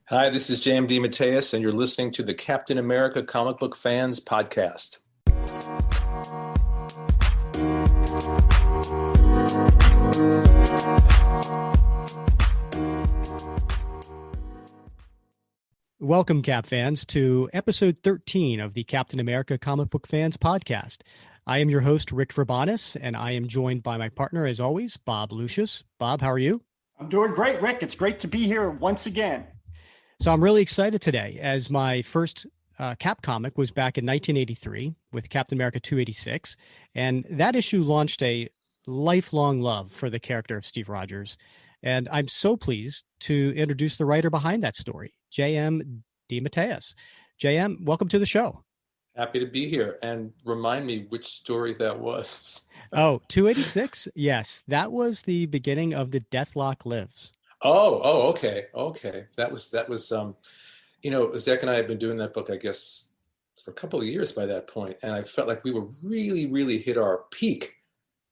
Hi, this is J.M. DeMatteis, and you're listening to the Captain America Comic Book Fans Podcast. Welcome, Cap fans, to episode 13 of the Captain America Comic Book Fans Podcast. I am your host, Rick Verbanis, and I am joined by my partner, as always, Bob Lucius. Bob, how are you? I'm doing great, Rick. It's great to be here once again. So I'm really excited today, as my first Cap comic was back in 1983 with Captain America 286, and that issue launched a lifelong love for the character of Steve Rogers. And I'm so pleased to introduce the writer behind that story, J.M. DeMatteis. J.M., welcome to the show. Happy to be here, and remind me which story that was. 286? Yes, that was the beginning of the Deathlock Lives. Okay. That was, Zach and I had been doing that book, I guess, for a couple of years by that point, and I felt like we were really hit our peak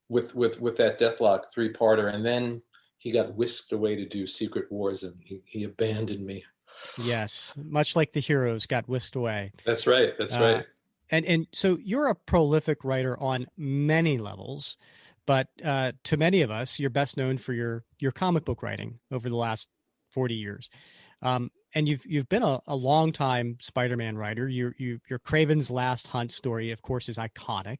with that Deathlock three-parter, and then he got whisked away to do Secret Wars, and he abandoned me. Yes, much like the heroes got whisked away. That's right. And so you're a prolific writer on many levels, but to many of us, you're best known for your comic book writing over the last 40 years. And you've been a long time Spider-Man writer. Your Kraven's Last Hunt story, of course, is iconic.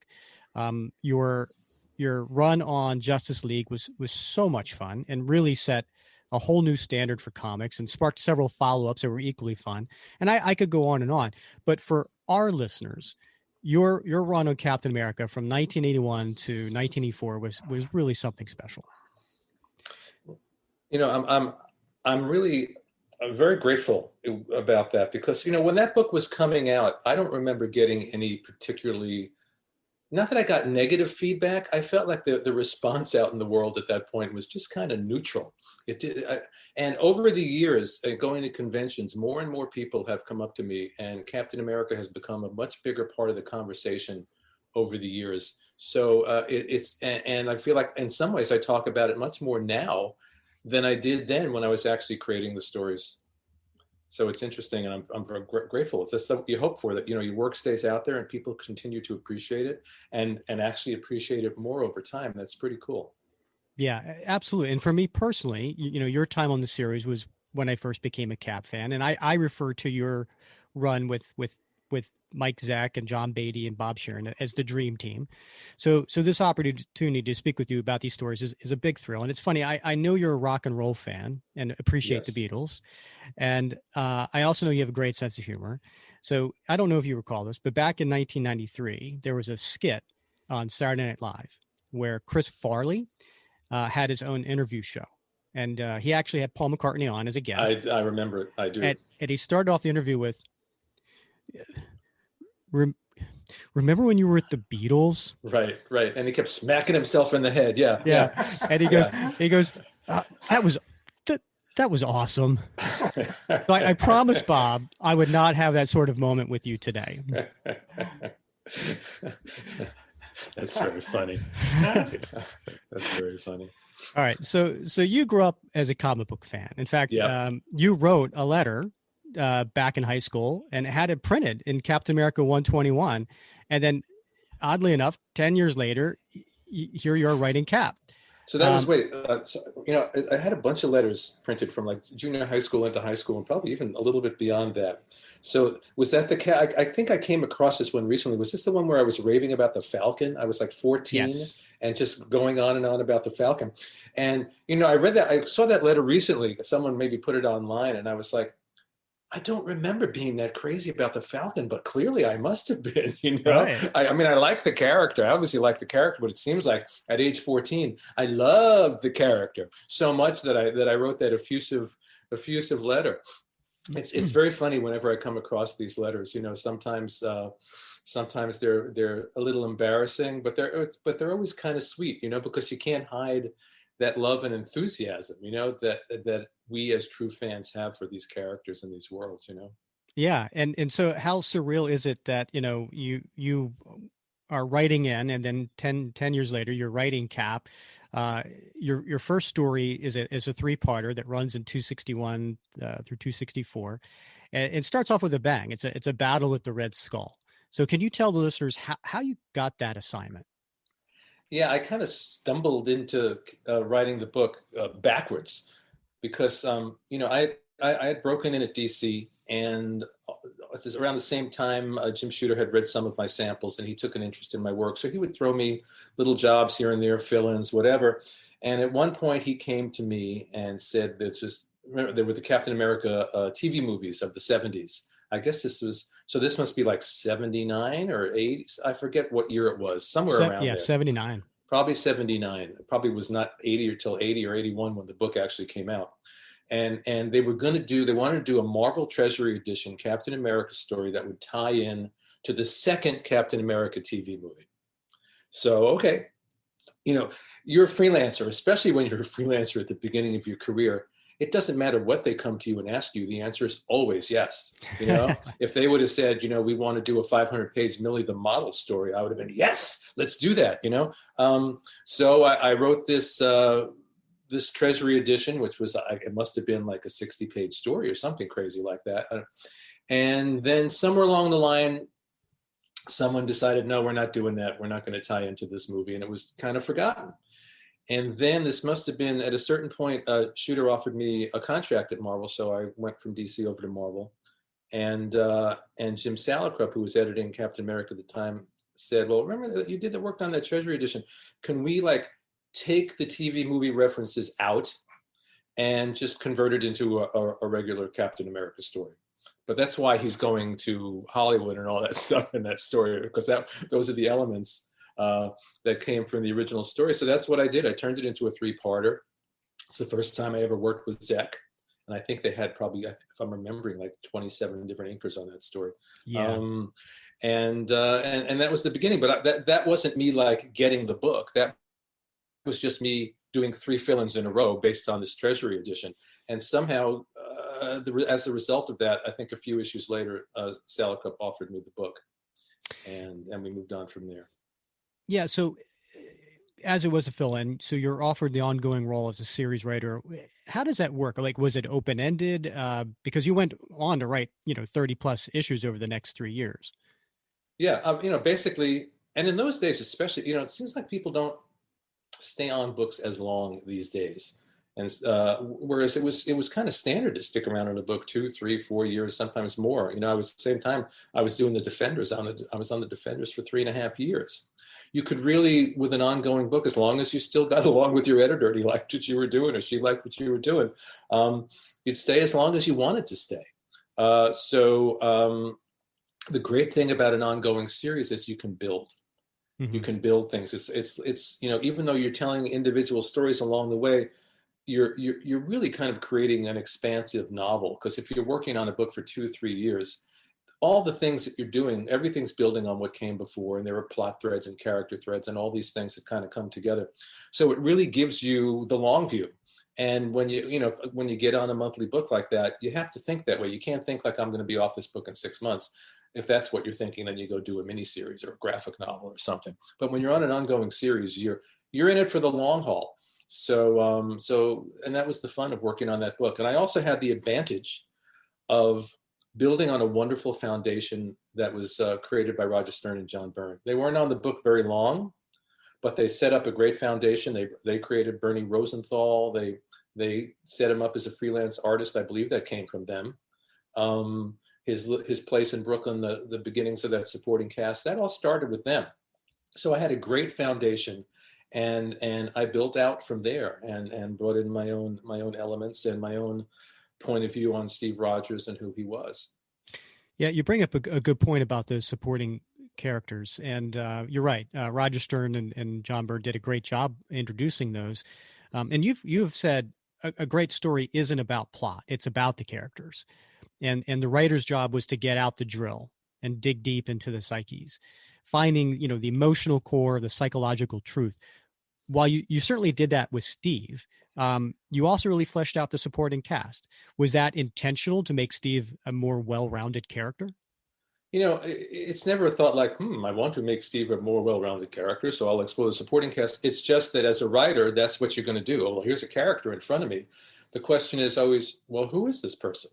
Your run on Justice League was so much fun and really set a whole new standard for comics and sparked several follow-ups that were equally fun. And I could go on and on, but for our listeners, your run on Captain America from 1981 to 1984 was really something special. I'm very grateful about that, because when that book was coming out, I don't remember getting any particularly, not that I got negative feedback. I felt like the response out in the world at that point was just kind of neutral. And over the years, going to conventions, more and more people have come up to me, and Captain America has become a much bigger part of the conversation over the years. So and I feel like in some ways I talk about it much more now than I did then when I was actually creating the stories. So it's interesting, and I'm very grateful. It's the stuff you hope for, that your work stays out there and people continue to appreciate it and actually appreciate it more over time. That's pretty cool. Yeah, absolutely. And for me personally, your time on the series was when I first became a Cap fan, and I refer to your run with Mike Zeck and John Beatty and Bob Sharon as the dream team. So this opportunity to speak with you about these stories is a big thrill. And it's funny, I know you're a rock and roll fan and appreciate the Beatles. And I also know you have a great sense of humor. So I don't know if you recall this, but back in 1993, there was a skit on Saturday Night Live where Chris Farley had his own interview show. And he actually had Paul McCartney on as a guest. I remember it. I do. And he started off the interview with, remember when you were at the Beatles? Right. And he kept smacking himself in the head. Yeah. And he goes, that was awesome. But I promise, Bob, I would not have that sort of moment with you today. That's very funny. That's very funny. All right. So you grew up as a comic book fan. In fact, you wrote a letter back in high school and had it printed in Captain America 121. And then oddly enough, 10 years later, here you're writing Cap. So that was, I had a bunch of letters printed from like junior high school into high school and probably even a little bit beyond that. So was that the Cap? I think I came across this one recently. Was this the one where I was raving about the Falcon? I was like 14 and just going on and on about the Falcon. And, I read that, I saw that letter recently. Someone maybe put it online, and I was like, I don't remember being that crazy about the Falcon, but clearly I must have been, Right. I mean, I like the character. I obviously like the character, but it seems like at age 14, I loved the character so much that I wrote that effusive letter. It's very funny whenever I come across these letters. Sometimes they're a little embarrassing, but they're always kind of sweet, because you can't hide that love and enthusiasm, that we as true fans have for these characters in these worlds, Yeah. And so how surreal is it that, you are writing in, and then 10 years later, you're writing Cap. Your first story is a three-parter that runs in 261 through 264, and it starts off with a bang. It's a battle with the Red Skull. So can you tell the listeners how you got that assignment? Yeah, I kind of stumbled into writing the book backwards because I had broken in at DC, and around the same time Jim Shooter had read some of my samples, and he took an interest in my work. So he would throw me little jobs here and there, fill-ins, whatever. And at one point he came to me and said, remember, there were the Captain America TV movies of the 70s. I guess this must be like 79 or 80. I forget what year it was, somewhere around there. 79. Probably 79. It probably was not 80 until 80 or 81 when the book actually came out. And they wanted to do a Marvel Treasury Edition Captain America story that would tie in to the second Captain America TV movie. So, okay, you're a freelancer, especially when you're a freelancer at the beginning of your career. It doesn't matter what they come to you and ask you. The answer is always yes. If they would have said, we want to do a 500-page Millie the Model story, I would have been, yes, let's do that. So I wrote this Treasury edition, which was, it must have been like a 60-page story or something crazy like that. And then somewhere along the line, someone decided, no, we're not doing that. We're not going to tie into this movie. And it was kind of forgotten. And then this must have been at a certain point, Shooter offered me a contract at Marvel. So I went from DC over to Marvel. And Jim Salicrup, who was editing Captain America at the time, said, well, remember that you did the work on that Treasury edition. Can we take the TV movie references out and just convert it into a regular Captain America story? But that's why he's going to Hollywood and all that stuff in that story, because those are the elements that came from the original story. So that's what I did. I turned it into a three-parter. It's the first time I ever worked with Zek. And I think they had probably, if I'm remembering, like 27 different inkers on that story. Yeah. And that was the beginning. But that wasn't me getting the book. That was just me doing 3 fill-ins in a row based on this Treasury edition. And somehow, as a result of that, I think a few issues later, Salicrup offered me the book. And we moved on from there. Yeah. So as it was a fill-in, so you're offered the ongoing role as a series writer. How does that work? Was it open-ended? Because you went on to write, 30 plus issues over the next 3 years. Yeah. Basically, and in those days, especially, it seems like people don't stay on books as long these days. And whereas it was kind of standard to stick around on a book 2, 3, 4 years, sometimes more. I was at the same time I was doing the Defenders. I was on the Defenders for 3.5 years. You could really, with an ongoing book, as long as you still got along with your editor and he liked what you were doing or she liked what you were doing, you'd stay as long as you wanted to stay. So the great thing about an ongoing series is you can build. Mm-hmm. You can build things. It's even though you're telling individual stories along the way, you're really kind of creating an expansive novel, because if you're working on a book for 2 or 3 years, all the things that you're doing, everything's building on what came before, and there are plot threads and character threads and all these things that kind of come together. So it really gives you the long view. And when you get on a monthly book like that, you have to think that way. You can't think like, I'm going to be off this book in 6 months. If that's what you're thinking, then you go do a miniseries or a graphic novel or something. But when you're on an ongoing series, you're in it for the long haul. So and that was the fun of working on that book. And I also had the advantage of building on a wonderful foundation that was created by Roger Stern and John Byrne. They weren't on the book very long, but they set up a great foundation. They created Bernie Rosenthal. They set him up as a freelance artist. I believe that came from them. His place in Brooklyn, the beginnings of that supporting cast, that all started with them. So I had a great foundation, and I built out from there and brought in my own elements and my own point of view on Steve Rogers and who he was. Yeah, you bring up a good point about those supporting characters, and you're right. Roger Stern and John Byrne did a great job introducing those. And you've said a great story isn't about plot; it's about the characters. And the writer's job was to get out the drill and dig deep into the psyches, finding the emotional core, the psychological truth. While you certainly did that with Steve, you also really fleshed out the supporting cast. Was that intentional to make Steve a more well-rounded character? it's never a thought like, I want to make Steve a more well-rounded character, so I'll explore the supporting cast. It's just that as a writer, that's what you're going to do. Oh, well, here's a character in front of me. The question is always, well, who is this person?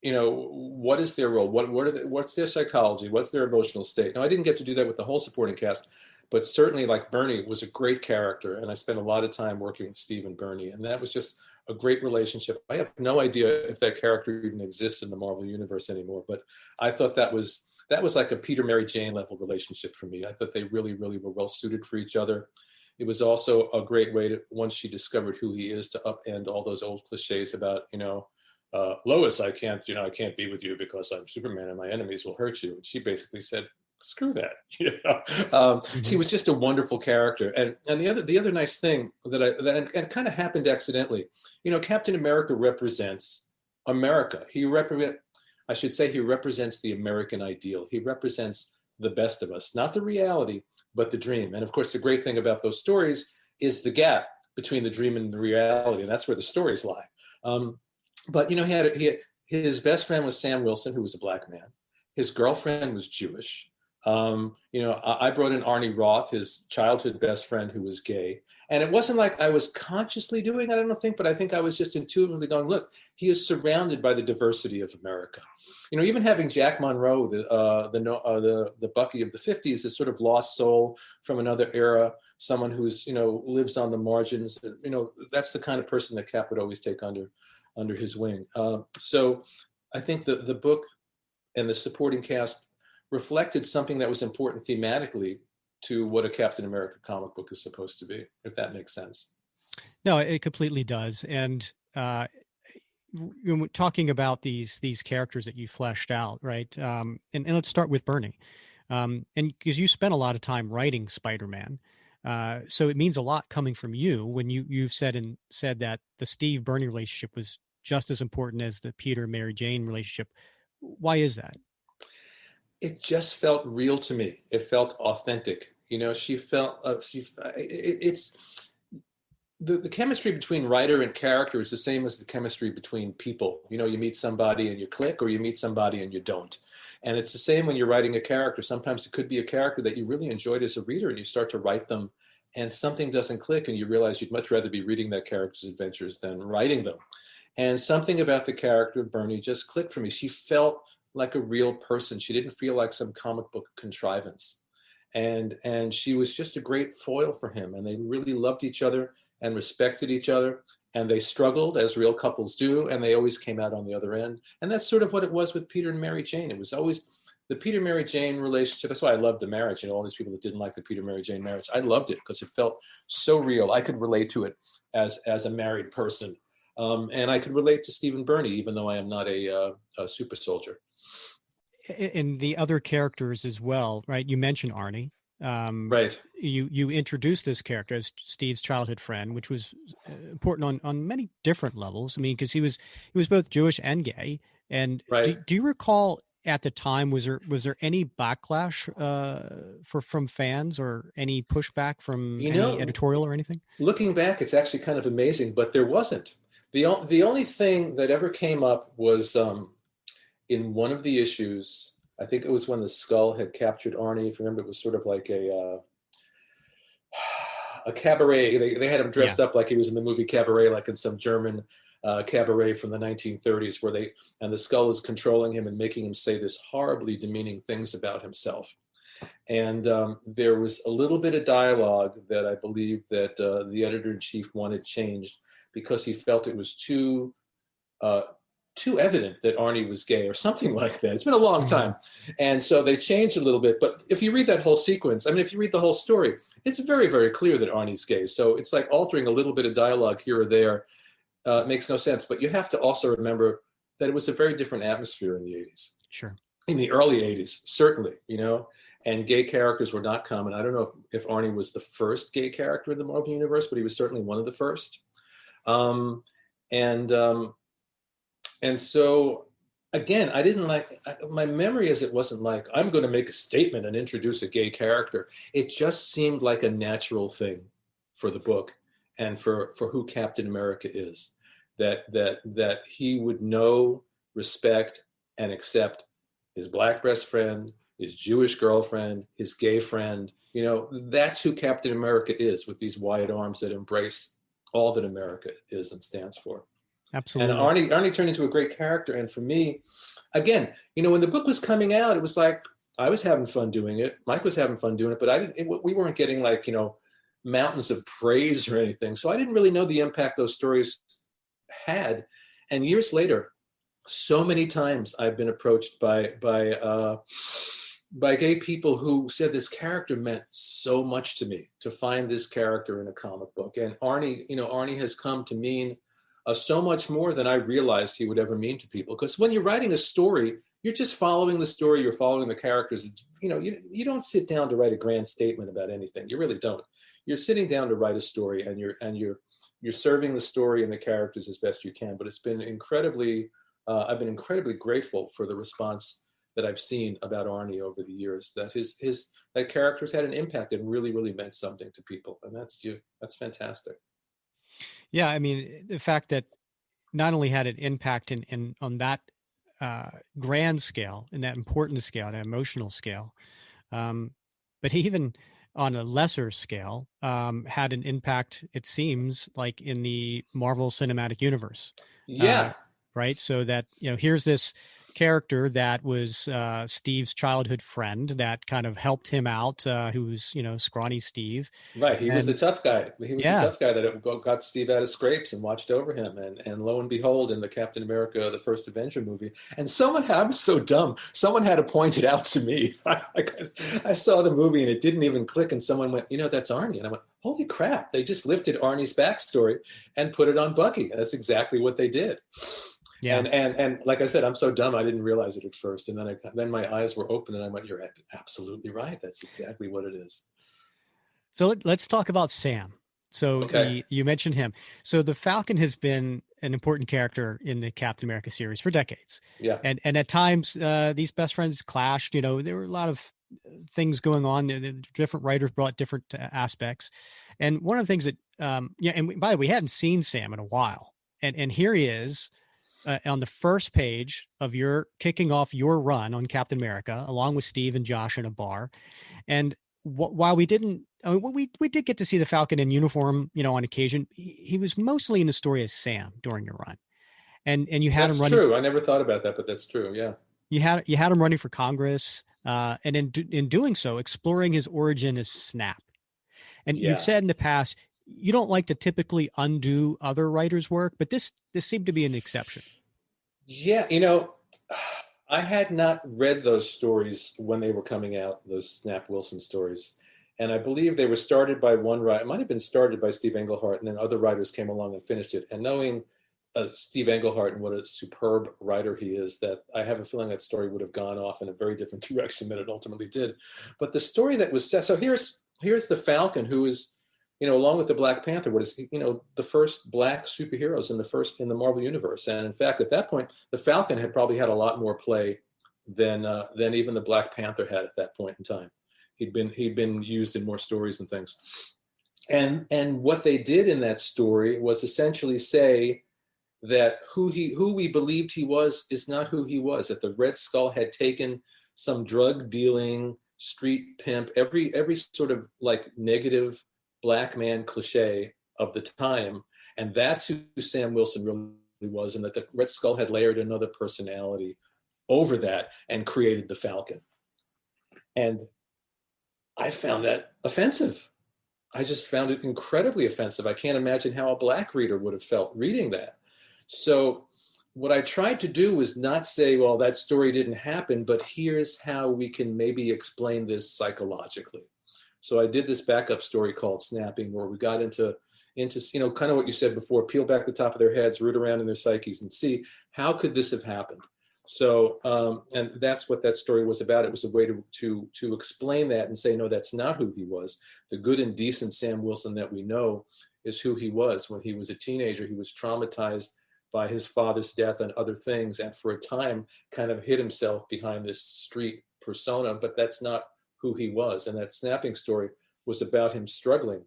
What is their role? What's their psychology? What's their emotional state? Now, I didn't get to do that with the whole supporting cast, but certainly like Bernie was a great character. And I spent a lot of time working with Steve and Bernie. And that was just a great relationship. I have no idea if that character even exists in the Marvel universe anymore, but I thought that was like a Peter, Mary Jane level relationship for me. I thought they really, really were well suited for each other. It was also a great way to, once she discovered who he is, to upend all those old cliches about, Lois, I can't be with you because I'm Superman and my enemies will hurt you. And she basically said, screw that. She was just a wonderful character. And the other nice thing that kind of happened accidentally, Captain America represents America. He represents the American ideal. He represents the best of us, not the reality, but the dream. And of course, the great thing about those stories is the gap between the dream and the reality. And that's where the stories lie. But his best friend was Sam Wilson, who was a black man. His girlfriend was Jewish. I brought in Arnie Roth, his childhood best friend, who was gay. And it wasn't like I was consciously doing it, I don't think, but I think I was just intuitively going, look, he is surrounded by the diversity of America. Even having Jack Monroe, the Bucky of the 50s, this sort of lost soul from another era, someone who's, lives on the margins, that's the kind of person that Cap would always take under his wing. So I think the book and the supporting cast reflected something that was important thematically to what a Captain America comic book is supposed to be, if that makes sense. No, it completely does. And talking about these characters that you fleshed out, right? And let's start with Bernie. And because you spent a lot of time writing Spider-Man. So it means a lot coming from you when you've said that the Steve Bernie relationship was just as important as the Peter Mary Jane relationship. Why is that? It just felt real to me. It felt authentic. She felt it's the chemistry between writer and character is the same as the chemistry between people. You meet somebody and you click, or you meet somebody and you don't. And it's the same when you're writing a character. Sometimes it could be a character that you really enjoyed as a reader, and you start to write them and something doesn't click, and you realize you'd much rather be reading that character's adventures than writing them. And something about the character of Bernie just clicked for me. She felt like a real person. She didn't feel like some comic book contrivance. And she was just a great foil for him. And they really loved each other and respected each other. And they struggled, as real couples do, and they always came out on the other end. And that's sort of what it was with Peter and Mary Jane. It was always the Peter Mary Jane relationship. That's why I loved the marriage. All these people that didn't like the Peter Mary Jane marriage, I loved it because it felt so real. I could relate to it as a married person. And I could relate to Steve and Bernie, even though I am not a super soldier. And the other characters as well, right? You mentioned Arnie. Right. You introduced this character as Steve's childhood friend, which was important on many different levels. I mean, because he was both Jewish and gay. And right. Do you recall at the time, was there any backlash from fans, or any pushback from any editorial or anything? Looking back, it's actually kind of amazing, but there wasn't. The only thing that ever came up was in one of the issues. I think it was when the Skull had captured Arnie. If you remember, it was sort of like a cabaret. They had him dressed up like he was in the movie Cabaret, like in some German cabaret from the 1930s, where the Skull is controlling him and making him say this horribly demeaning things about himself. And there was a little bit of dialogue that I believe that the editor-in-chief wanted changed because he felt it was too evident that Arnie was gay or something like that. It's been a long time. And so they changed a little bit. But if you read that whole sequence, I mean, if you read the whole story, it's very, very clear that Arnie's gay. So it's like altering a little bit of dialogue here or there makes no sense. But you have to also remember that it was a very different atmosphere in the 80s. Sure. In the early 80s, certainly, and gay characters were not common. I don't know if Arnie was the first gay character in the Marvel Universe, but he was certainly one of the first. And so, again, I didn't my memory is it wasn't like, I'm going to make a statement and introduce a gay character. It just seemed like a natural thing for the book and for who Captain America is, that he would know, respect, and accept his black best friend, his Jewish girlfriend, his gay friend. You know, that's who Captain America is, with these wide arms that embrace all that America is and stands for. And Absolutely. Arnie turned into a great character. And for me, again, you know, when the book was coming out, it was like I was having fun doing it. Mike was having fun doing it, but we weren't getting like, you know, mountains of praise or anything. So I didn't really know the impact those stories had. And years later, so many times I've been approached by gay people who said this character meant so much to me, to find this character in a comic book. And Arnie, you know, Arnie has come to mean so much more than I realized he would ever mean to people. Because when you're writing a story, you're just following the story, you're following the characters. You know, you don't sit down to write a grand statement about anything. You really don't. You're sitting down to write a story, and you're serving the story and the characters as best you can. But it's been incredibly, I've been incredibly grateful for the response that I've seen about Arnie over the years. That that character's had an impact and really, really meant something to people, and that's fantastic. Yeah, I mean, the fact that not only had an impact in on that grand scale, in that important scale, that emotional scale, but even on a lesser scale, had an impact, it seems like, in the Marvel Cinematic Universe. Yeah. Right. So that, you know, here's this character that was Steve's childhood friend that kind of helped him out, who's, you know, scrawny Steve. Right, he was the And tough guy. He was the yeah, tough guy that got Steve out of scrapes and watched over him. And lo and behold, in the Captain America, the first Avenger movie, and I was so dumb. Someone had to point it out to me. I saw the movie and it didn't even click. And someone went, you know, that's Arnie. And I went, holy crap! They just lifted Arnie's backstory and put it on Bucky. And that's exactly what they did. yeah. And like I said, I'm so dumb I didn't realize it at first. And then my eyes were open and I went, you're absolutely right. That's exactly what it is. So let's talk about Sam. So Okay. you mentioned him. So the Falcon has been an important character in the Captain America series for decades. Yeah. And at times these best friends clashed. You know, there were a lot of things going on. The different writers brought different aspects. And one of the things that, yeah, and by the way, we hadn't seen Sam in a while. And here he is on the first page of your kicking off your run on Captain America, along with Steve and Josh in a bar. And while we didn't, I mean, we did get to see the Falcon in uniform, you know, on occasion. He was mostly in the story as Sam during your run, and you had him That's running. true. I never thought about that, but that's true. Yeah. You had him running for Congress, and in doing so, exploring his origin as Snap. And you've Yeah. said in the past you don't like to typically undo other writers' work, but this seemed to be an exception. Yeah. You know, I had not read those stories when they were coming out, those Snap Wilson stories. And I believe they were started by one writer. It might have been started by Steve Englehart, and then other writers came along and finished it. And knowing Steve Englehart and what a superb writer he is, that I have a feeling that story would have gone off in a very different direction than it ultimately did. But the story that was set, so here's the Falcon, who is, you know, along with the Black Panther, what is, you know, the first black superheroes in the Marvel universe. And in fact, at that point, the Falcon had probably had a lot more play than even the Black Panther had at that point in time. He'd been used in more stories and things. And what they did in that story was essentially say that who we believed he was is not who he was. That the Red Skull had taken some drug dealing street pimp, every sort of like negative black man cliche of the time, and that's who Sam Wilson really was, and that the Red Skull had layered another personality over that and created the Falcon. And I found that offensive. I just found it incredibly offensive. I can't imagine how a black reader would have felt reading that. So what I tried to do was not say, well, that story didn't happen, but here's how we can maybe explain this psychologically. So I did this backup story called Snapping, where we got into you know, kind of what you said before, peel back the top of their heads, root around in their psyches and see how could this have happened. So, and that's what that story was about. It was a way to explain that and say, no, that's not who he was. The good and decent Sam Wilson that we know is who he was. When he was a teenager, he was traumatized by his father's death and other things, and for a time kind of hid himself behind this street persona, but that's not who he was. And that Snapping story was about him struggling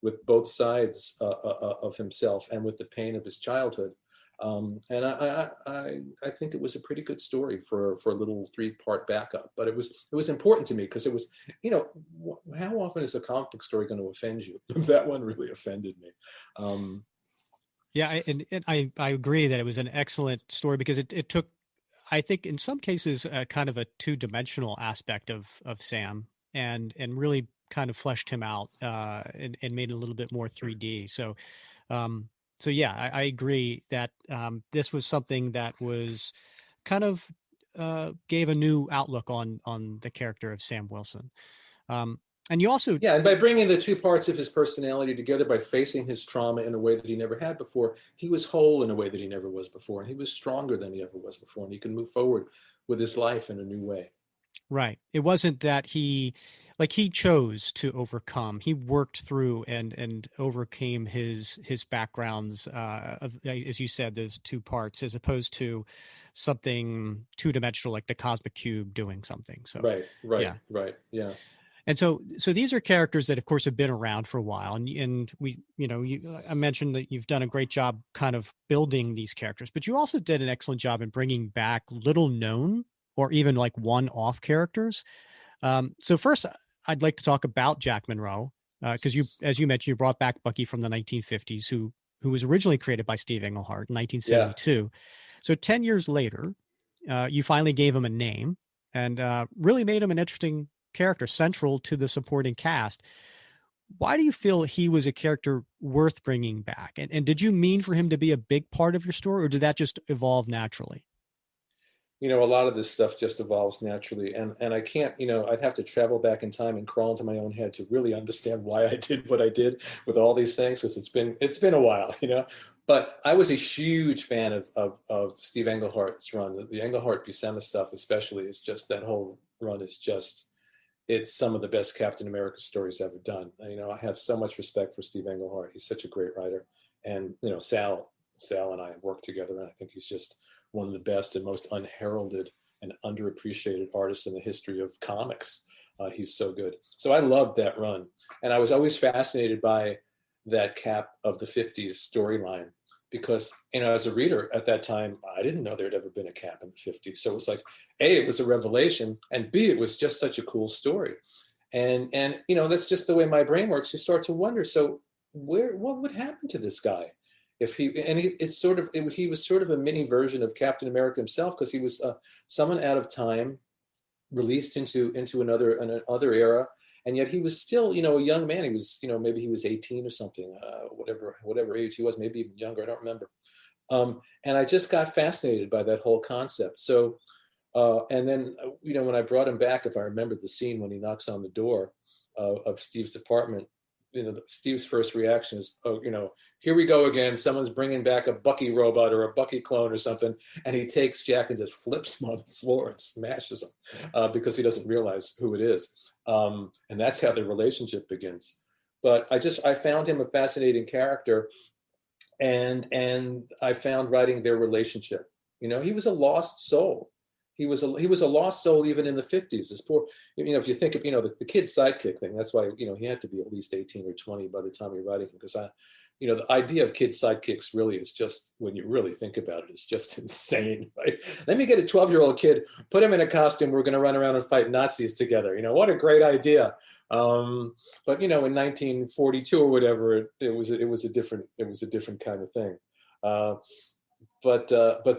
with both sides of himself and with the pain of his childhood. And I think it was a pretty good story for a little 3-part backup. But it was important to me because it was, how often is a comic book story going to offend you? That one really offended me. Yeah, and I agree that it was an excellent story because it took, I think, in some cases, kind of a 2-dimensional aspect of Sam and really kind of fleshed him out and made it a little bit more 3D. So yeah, I agree that this was something that was kind of gave a new outlook on the character of Sam Wilson. And you also, Yeah, and by bringing the 2 parts of his personality together, by facing his trauma in a way that he never had before, he was whole in a way that he never was before, and he was stronger than he ever was before, and he can move forward with his life in a new way. right. It wasn't that he chose to overcome. He worked through and overcame his backgrounds of, as you said, those 2 parts, as opposed to something 2-dimensional like the cosmic cube doing something. So Right, yeah. yeah. And so these are characters that, of course, have been around for a while, and we, I mentioned that you've done a great job kind of building these characters, but you also did an excellent job in bringing back little known or even like one-off characters. So first, I'd like to talk about Jack Monroe, because as you mentioned, you brought back Bucky from the 1950s, who was originally created by Steve Englehart in 1972. Yeah. So 10 years later, you finally gave him a name and really made him an interesting character, central to the supporting cast. Why do you feel he was a character worth bringing back? And did you mean for him to be a big part of your story, or did that just evolve naturally? A lot of this stuff just evolves naturally, and I can't, I'd have to travel back in time and crawl into my own head to really understand why I did what I did with all these things, because it's been a while, But I was a huge fan of Steve Englehart's run. The Englehart Buscema stuff, especially, is just, that whole run is just, it's some of the best Captain America stories ever done. I have so much respect for Steve Englehart. He's such a great writer, and Sal and I worked together, and I think he's just one of the best and most unheralded and underappreciated artists in the history of comics. He's so good. So I loved that run. And I was always fascinated by that Cap of the 50s storyline because, as a reader at that time, I didn't know there'd ever been a Cap in the 50s. So it was like, A, it was a revelation, and B, it was just such a cool story. And that's just the way my brain works. You start to wonder, so what would happen to this guy? He was sort of a mini version of Captain America himself, because he was someone out of time, released into another era, and yet he was still a young man. He was maybe he was 18 or something, whatever age he was, maybe even younger. I don't remember. And I just got fascinated by that whole concept. So and then when I brought him back, if I remember the scene when he knocks on the door of Steve's apartment, Steve's first reaction is, oh, here we go again. Someone's bringing back a Bucky robot or a Bucky clone or something. And he takes Jack and just flips him on the floor and smashes him because he doesn't realize who it is. And that's how the relationship begins. But I found him a fascinating character, and I found writing their relationship. He was a lost soul. He was a lost soul even in the 50s. This poor, if you think of, the kid sidekick thing, that's why, he had to be at least 18 or 20 by the time you're writing him. Because the idea of kid sidekicks really is just, when you really think about it, it's just insane, right? Let me get a 12-year-old kid, put him in a costume, we're going to run around and fight Nazis together. What a great idea. But in 1942 or whatever, it was a different kind of thing. But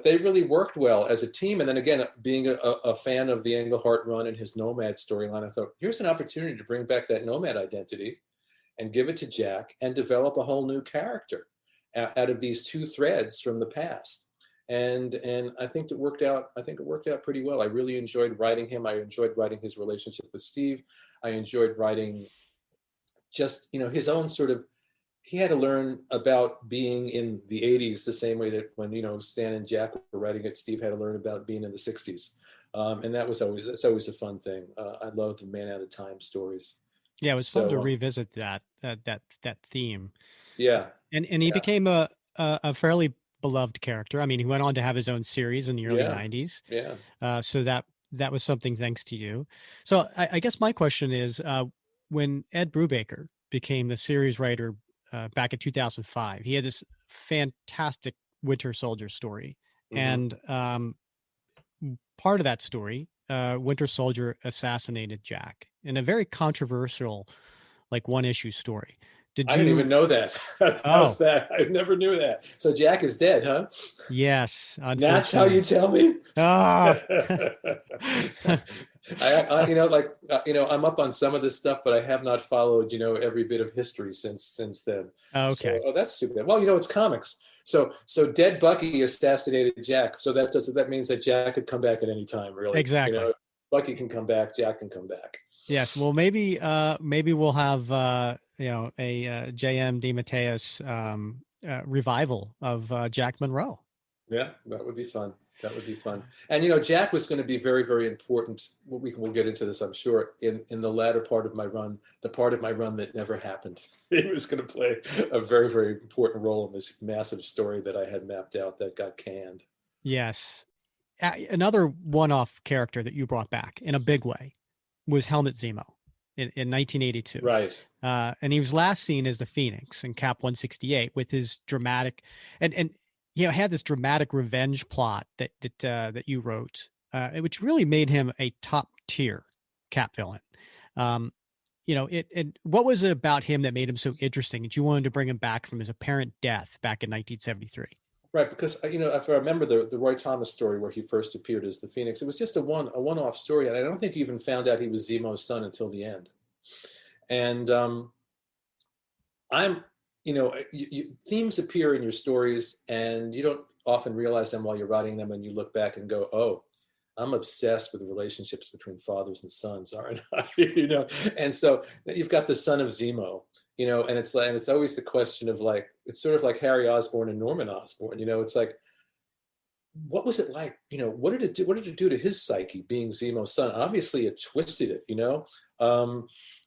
they really worked well as a team. And then again, being a fan of the Englehart run and his Nomad storyline, I thought, here's an opportunity to bring back that Nomad identity and give it to Jack and develop a whole new character out of these 2 threads from the past. And I think it worked out. I think it worked out pretty well. I really enjoyed writing him. I enjoyed writing his relationship with Steve. I enjoyed writing just, his own sort of, he had to learn about being in the 80s the same way that when, Stan and Jack were writing it, Steve had to learn about being in the 60s. And that's always a fun thing. I love the Man Out of Time stories. Yeah, it was fun to revisit that theme. Yeah. And he became a fairly beloved character. I mean, he went on to have his own series in the early 90s. Yeah. So that was something thanks to you. So I guess my question is, when Ed Brubaker became the series writer back in 2005, he had this fantastic Winter Soldier story. Mhm. And part of that story, Winter Soldier assassinated Jack in a very controversial, like one issue story. Did I didn't you? even know that. How's Oh, that? I never knew that. So Jack is dead, huh? yes, That's how you unfortunately. tell me? Ah. I'm up on some of this stuff, but I have not followed, every bit of history since then. So, Okay. oh, that's too bad. Well, it's comics. So dead Bucky assassinated Jack. So that means that Jack could come back at any time, really. Exactly. Bucky can come back, Jack can come back. Yes. Well, maybe we'll have a JM DeMatteis revival of Jack Monroe. Yeah, that would be fun. That would be fun. And Jack was going to be very, very important. We'll get into this, I'm sure, in the latter part of my run, the part of my run that never happened. He was going to play a very, very important role in this massive story that I had mapped out that got canned. Yes. Another one-off character that you brought back in a big way was Helmut Zemo in 1982. Right. And he was last seen as the Phoenix in Cap 168 with his dramatic and had this dramatic revenge plot that you wrote, which really made him a top tier Cap villain. What was it about him that made him so interesting that you wanted to bring him back from his apparent death back in 1973? Right, because if I remember the Roy Thomas story where he first appeared as the Phoenix, it was just a one-off story, and I don't think you even found out he was Zemo's son until the end. And I'm, themes appear in your stories, and you don't often realize them while you're writing them, and you look back and go, "Oh, I'm obsessed with relationships between fathers and sons, aren't I?" And so you've got the son of Zemo, and it's always the question of like, it's sort of like Harry Osborn and Norman Osborn. It's like, what was it like? What did it do? What did it do to his psyche being Zemo's son? Obviously, it twisted it.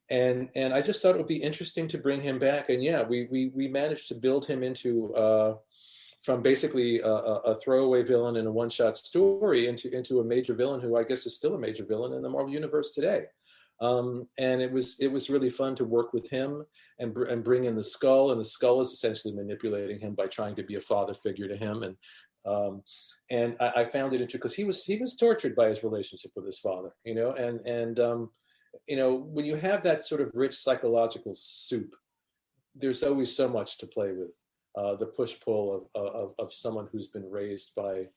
And I just thought it would be interesting to bring him back. And yeah, we managed to build him into from basically a throwaway villain in a one-shot story into a major villain who I guess is still a major villain in the Marvel Universe today. And it was really fun to work with him and bring in the Skull, and the Skull is essentially manipulating him by trying to be a father figure to him. And I found it interesting because he was tortured by his relationship with his father, when you have that sort of rich psychological soup, there's always so much to play with. The push-pull of someone who's been raised by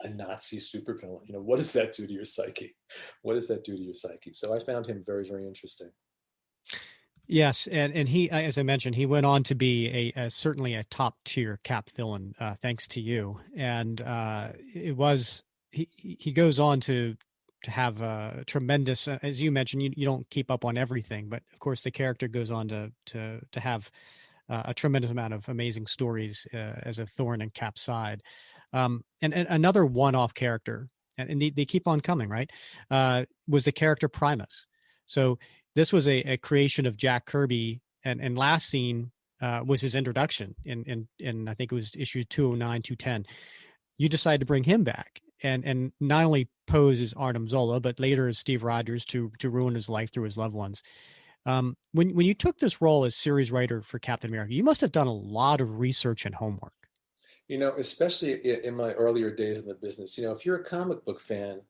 a Nazi supervillain. What does that do to your psyche? What does that do to your psyche? So I found him very, very interesting. Yes, and he, as I mentioned, he went on to be certainly a top tier Cap villain, thanks to you. And he goes on to have a tremendous, as you mentioned, you don't keep up on everything, but of course the character goes on to have a tremendous amount of amazing stories as a thorn in Cap's side. And another one-off character, and they keep on coming, right? Was the character Primus. So this was a creation of Jack Kirby, and last seen was his introduction in I think it was issue 209, 210. You decided to bring him back and not only pose as Arnim Zola, but later as Steve Rogers to ruin his life through his loved ones. When you took this role as series writer for Captain America, you must have done a lot of research and homework. Especially in my earlier days in the business, if you're a comic book fan,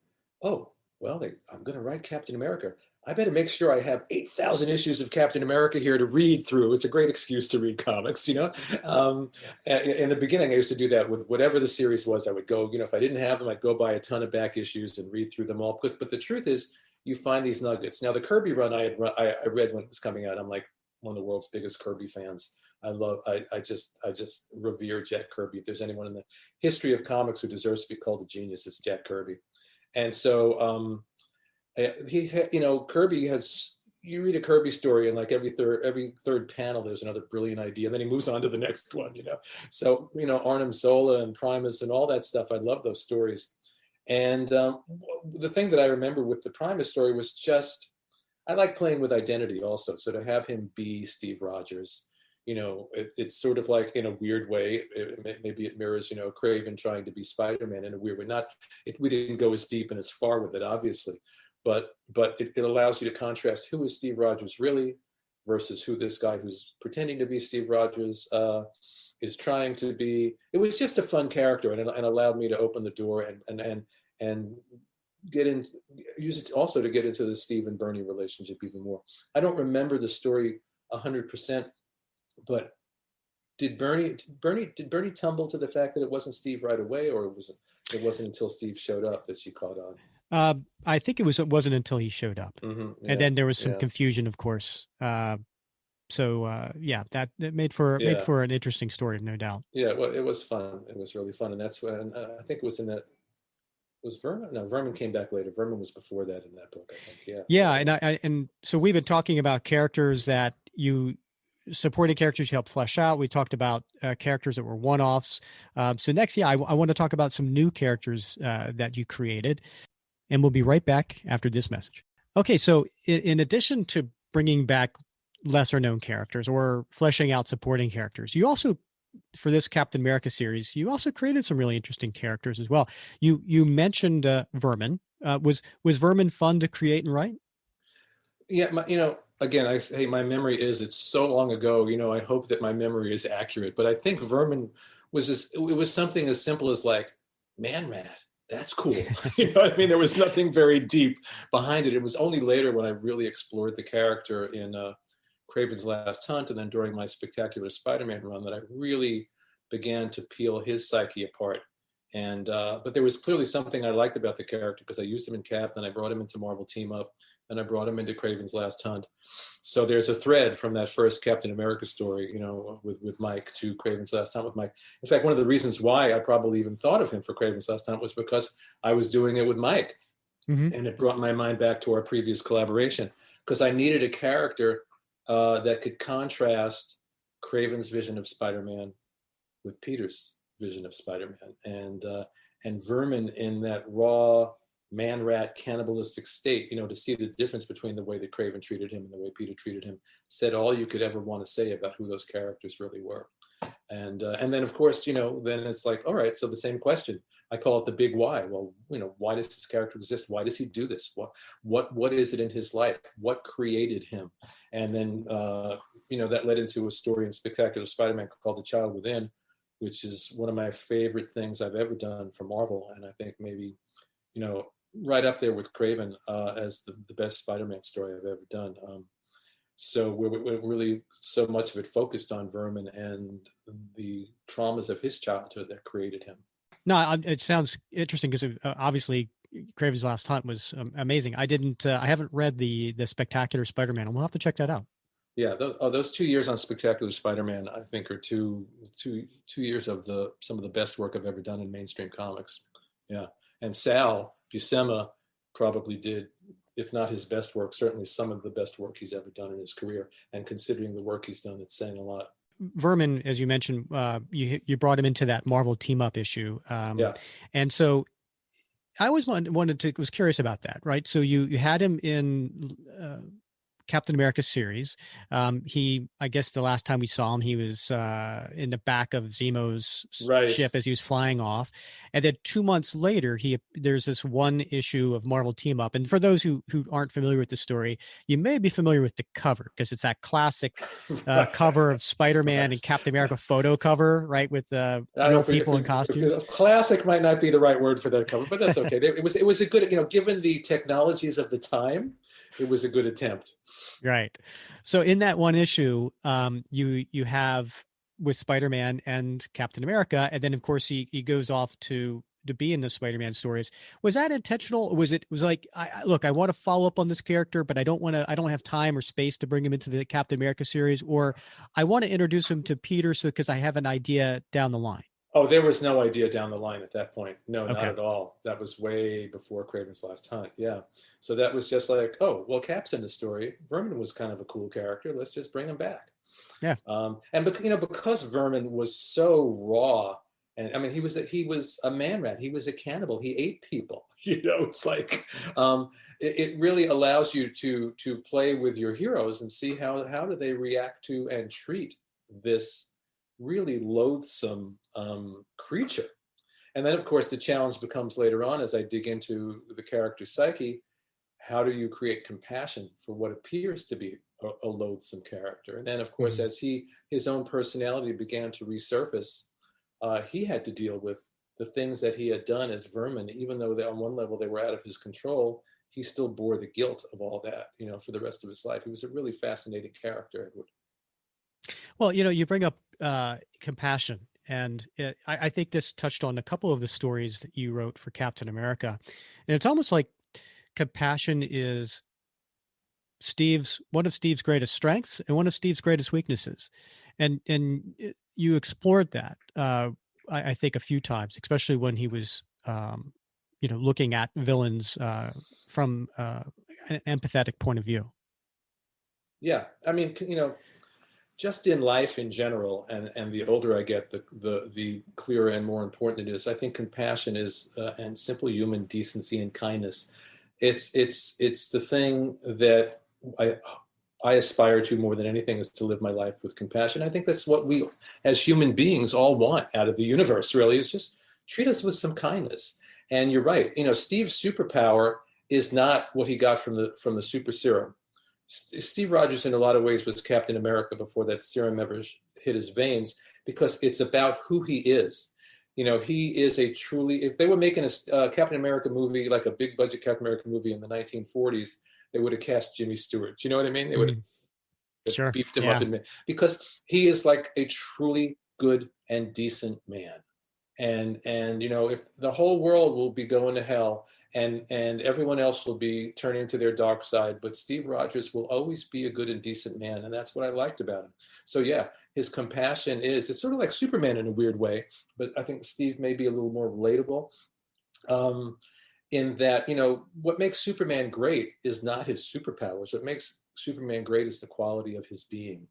oh, well, I'm going to write Captain America. I better make sure I have 8,000 issues of Captain America here to read through. It's a great excuse to read comics, in the beginning, I used to do that with whatever the series was. I would go, if I didn't have them, I'd go buy a ton of back issues and read through them all. But the truth is, you find these nuggets. Now, the Kirby run I read when it was coming out. I'm like one of the world's biggest Kirby fans. I just revere Jack Kirby. If there's anyone in the history of comics who deserves to be called a genius, it's Jack Kirby. And so Kirby has, you read a Kirby story and like every third panel, there's another brilliant idea. And then he moves on to the next one, So, Arnim Zola and Primus and all that stuff. I love those stories. And the thing that I remember with the Primus story was just, I like playing with identity also. So to have him be Steve Rogers, it's sort of like in a weird way, maybe it mirrors, Craven trying to be Spider-Man in a weird way. We didn't go as deep and as far with it, obviously, but it allows you to contrast who is Steve Rogers really versus who this guy who's pretending to be Steve Rogers is trying to be. It was just a fun character, and allowed me to open the door and get in, use it also to get into the Steve and Bernie relationship even more. I don't remember the story 100%, but did Bernie tumble to the fact that it wasn't Steve right away, or it wasn't until Steve showed up that she caught on? I think it wasn't until he showed up, Yeah, and then there was some confusion, of course. Yeah, that made for an interesting story, no doubt. Yeah, well, it was fun. It was really fun, and that's when I think it was in that. Was Vermin? No, Vermin came back later. Vermin was before that in that book, I think. Yeah. Yeah, and so we've been talking about characters that supporting characters you help flesh out. We talked about characters that were one-offs. So next, I want to talk about some new characters that you created, and we'll be right back after this message. Okay, so in addition to bringing back lesser known characters or fleshing out supporting characters, you also, for this Captain America series, you also created some really interesting characters as well. You mentioned Vermin. Was Vermin fun to create and write? Yeah, again, I say my memory it's so long ago. I hope that my memory is accurate, but I think Vermin it was something as simple as like, man rat. That's cool. What I mean? There was nothing very deep behind it. It was only later when I really explored the character in Kraven's Last Hunt, and then during my Spectacular Spider-Man run, that I really began to peel his psyche apart. And but there was clearly something I liked about the character, because I used him in Cap, then I brought him into Marvel Team Up, and I brought him into Kraven's Last Hunt. So there's a thread from that first Captain America story, with Mike, to Kraven's Last Hunt with Mike. In fact, one of the reasons why I probably even thought of him for Kraven's Last Hunt was because I was doing it with Mike. Mm-hmm. And it brought my mind back to our previous collaboration, because I needed a character that could contrast Kraven's vision of Spider-Man with Peter's vision of Spider-Man, and Vermin in that raw man-rat cannibalistic state, to see the difference between the way that Kraven treated him and the way Peter treated him, said all you could ever want to say about who those characters really were. And then, of course, then it's like, all right, so the same question. I call it the big why. Well, why does this character exist? Why does he do this? What is it in his life? What created him? And then, that led into a story in Spectacular Spider-Man called The Child Within, which is one of my favorite things I've ever done for Marvel. And I think maybe, right up there with Kraven as the best Spider-Man story I've ever done. So we're really, so much of it focused on Vermin and the traumas of his childhood that created him. No, it sounds interesting, because obviously Kraven's Last Hunt was amazing. I haven't read the Spectacular Spider-Man, and we'll have to check that out. Yeah, those 2 years on Spectacular Spider-Man, I think, are two years of some of the best work I've ever done in mainstream comics. Yeah, and Sal Buscema probably did, if not his best work, certainly some of the best work he's ever done in his career. And considering the work he's done, it's saying a lot. Vermin, as you mentioned, you brought him into that Marvel Team Up issue. Yeah. And so I always was curious about that, right? So you had him in Captain America series. I guess the last time we saw him, he was in the back of Zemo's ship as he was flying off. And then 2 months later, there's this one issue of Marvel Team Up. And for those who aren't familiar with the story, you may be familiar with the cover, because it's that classic cover of Spider-Man and Captain America photo cover, right? With real people in costumes. Classic might not be the right word for that cover, but that's okay. It was a good, given the technologies of the time, it was a good attempt. Right. So in that one issue, you have with Spider-Man and Captain America, and then of course he goes off to be in the Spider-Man stories. Was that intentional? Was like, I want to follow up on this character, but I don't have time or space to bring him into the Captain America series, or I want to introduce him to Peter because I have an idea down the line? Oh, there was no idea down the line at that point. No, not at all. That was way before Kraven's Last Hunt. Yeah. So that was just like, oh, well, Cap's in the story. Vermin was kind of a cool character. Let's just bring him back. Yeah. And because Vermin was so raw, and I mean, he was a man rat. He was a cannibal. He ate people. It's like it really allows you to play with your heroes and see how do they react to and treat this really loathsome creature. And then, of course, the challenge becomes later on, as I dig into the character's psyche, how do you create compassion for what appears to be a loathsome character. And then, of course, as his own personality began to resurface, he had to deal with the things that he had done as Vermin. Even though on one level they were out of his control, he still bore the guilt of all that, for the rest of his life. He was a really fascinating character, Edward. Well, you bring up compassion, and I think this touched on a couple of the stories that you wrote for Captain America, and it's almost like compassion is one of Steve's greatest strengths and one of Steve's greatest weaknesses, and you explored that I think a few times, especially when he was looking at villains from an empathetic point of view. Yeah, I mean, just in life in general, and the older I get, the clearer and more important it is. I think compassion is and simple human decency and kindness. It's the thing that I aspire to more than anything, is to live my life with compassion. I think that's what we as human beings all want out of the universe, really, is just treat us with some kindness. And you're right. Steve's superpower is not what he got from the super serum. Steve Rogers, in a lot of ways, was Captain America before that serum ever hit his veins, because it's about who he is. He is a truly, if they were making a Captain America movie, like a big budget Captain America movie in the 1940s, they would have cast Jimmy Stewart. Do you know what I mean? They would have beefed him up because he is like a truly good and decent man. And if the whole world will be going to hell, and everyone else will be turning to their dark side, but Steve Rogers will always be a good and decent man, and that's what I liked about him. So yeah, his compassion it's sort of like Superman in a weird way, but I think Steve may be a little more relatable, in that, what makes Superman great is not his superpowers. What makes Superman great is the quality of his being,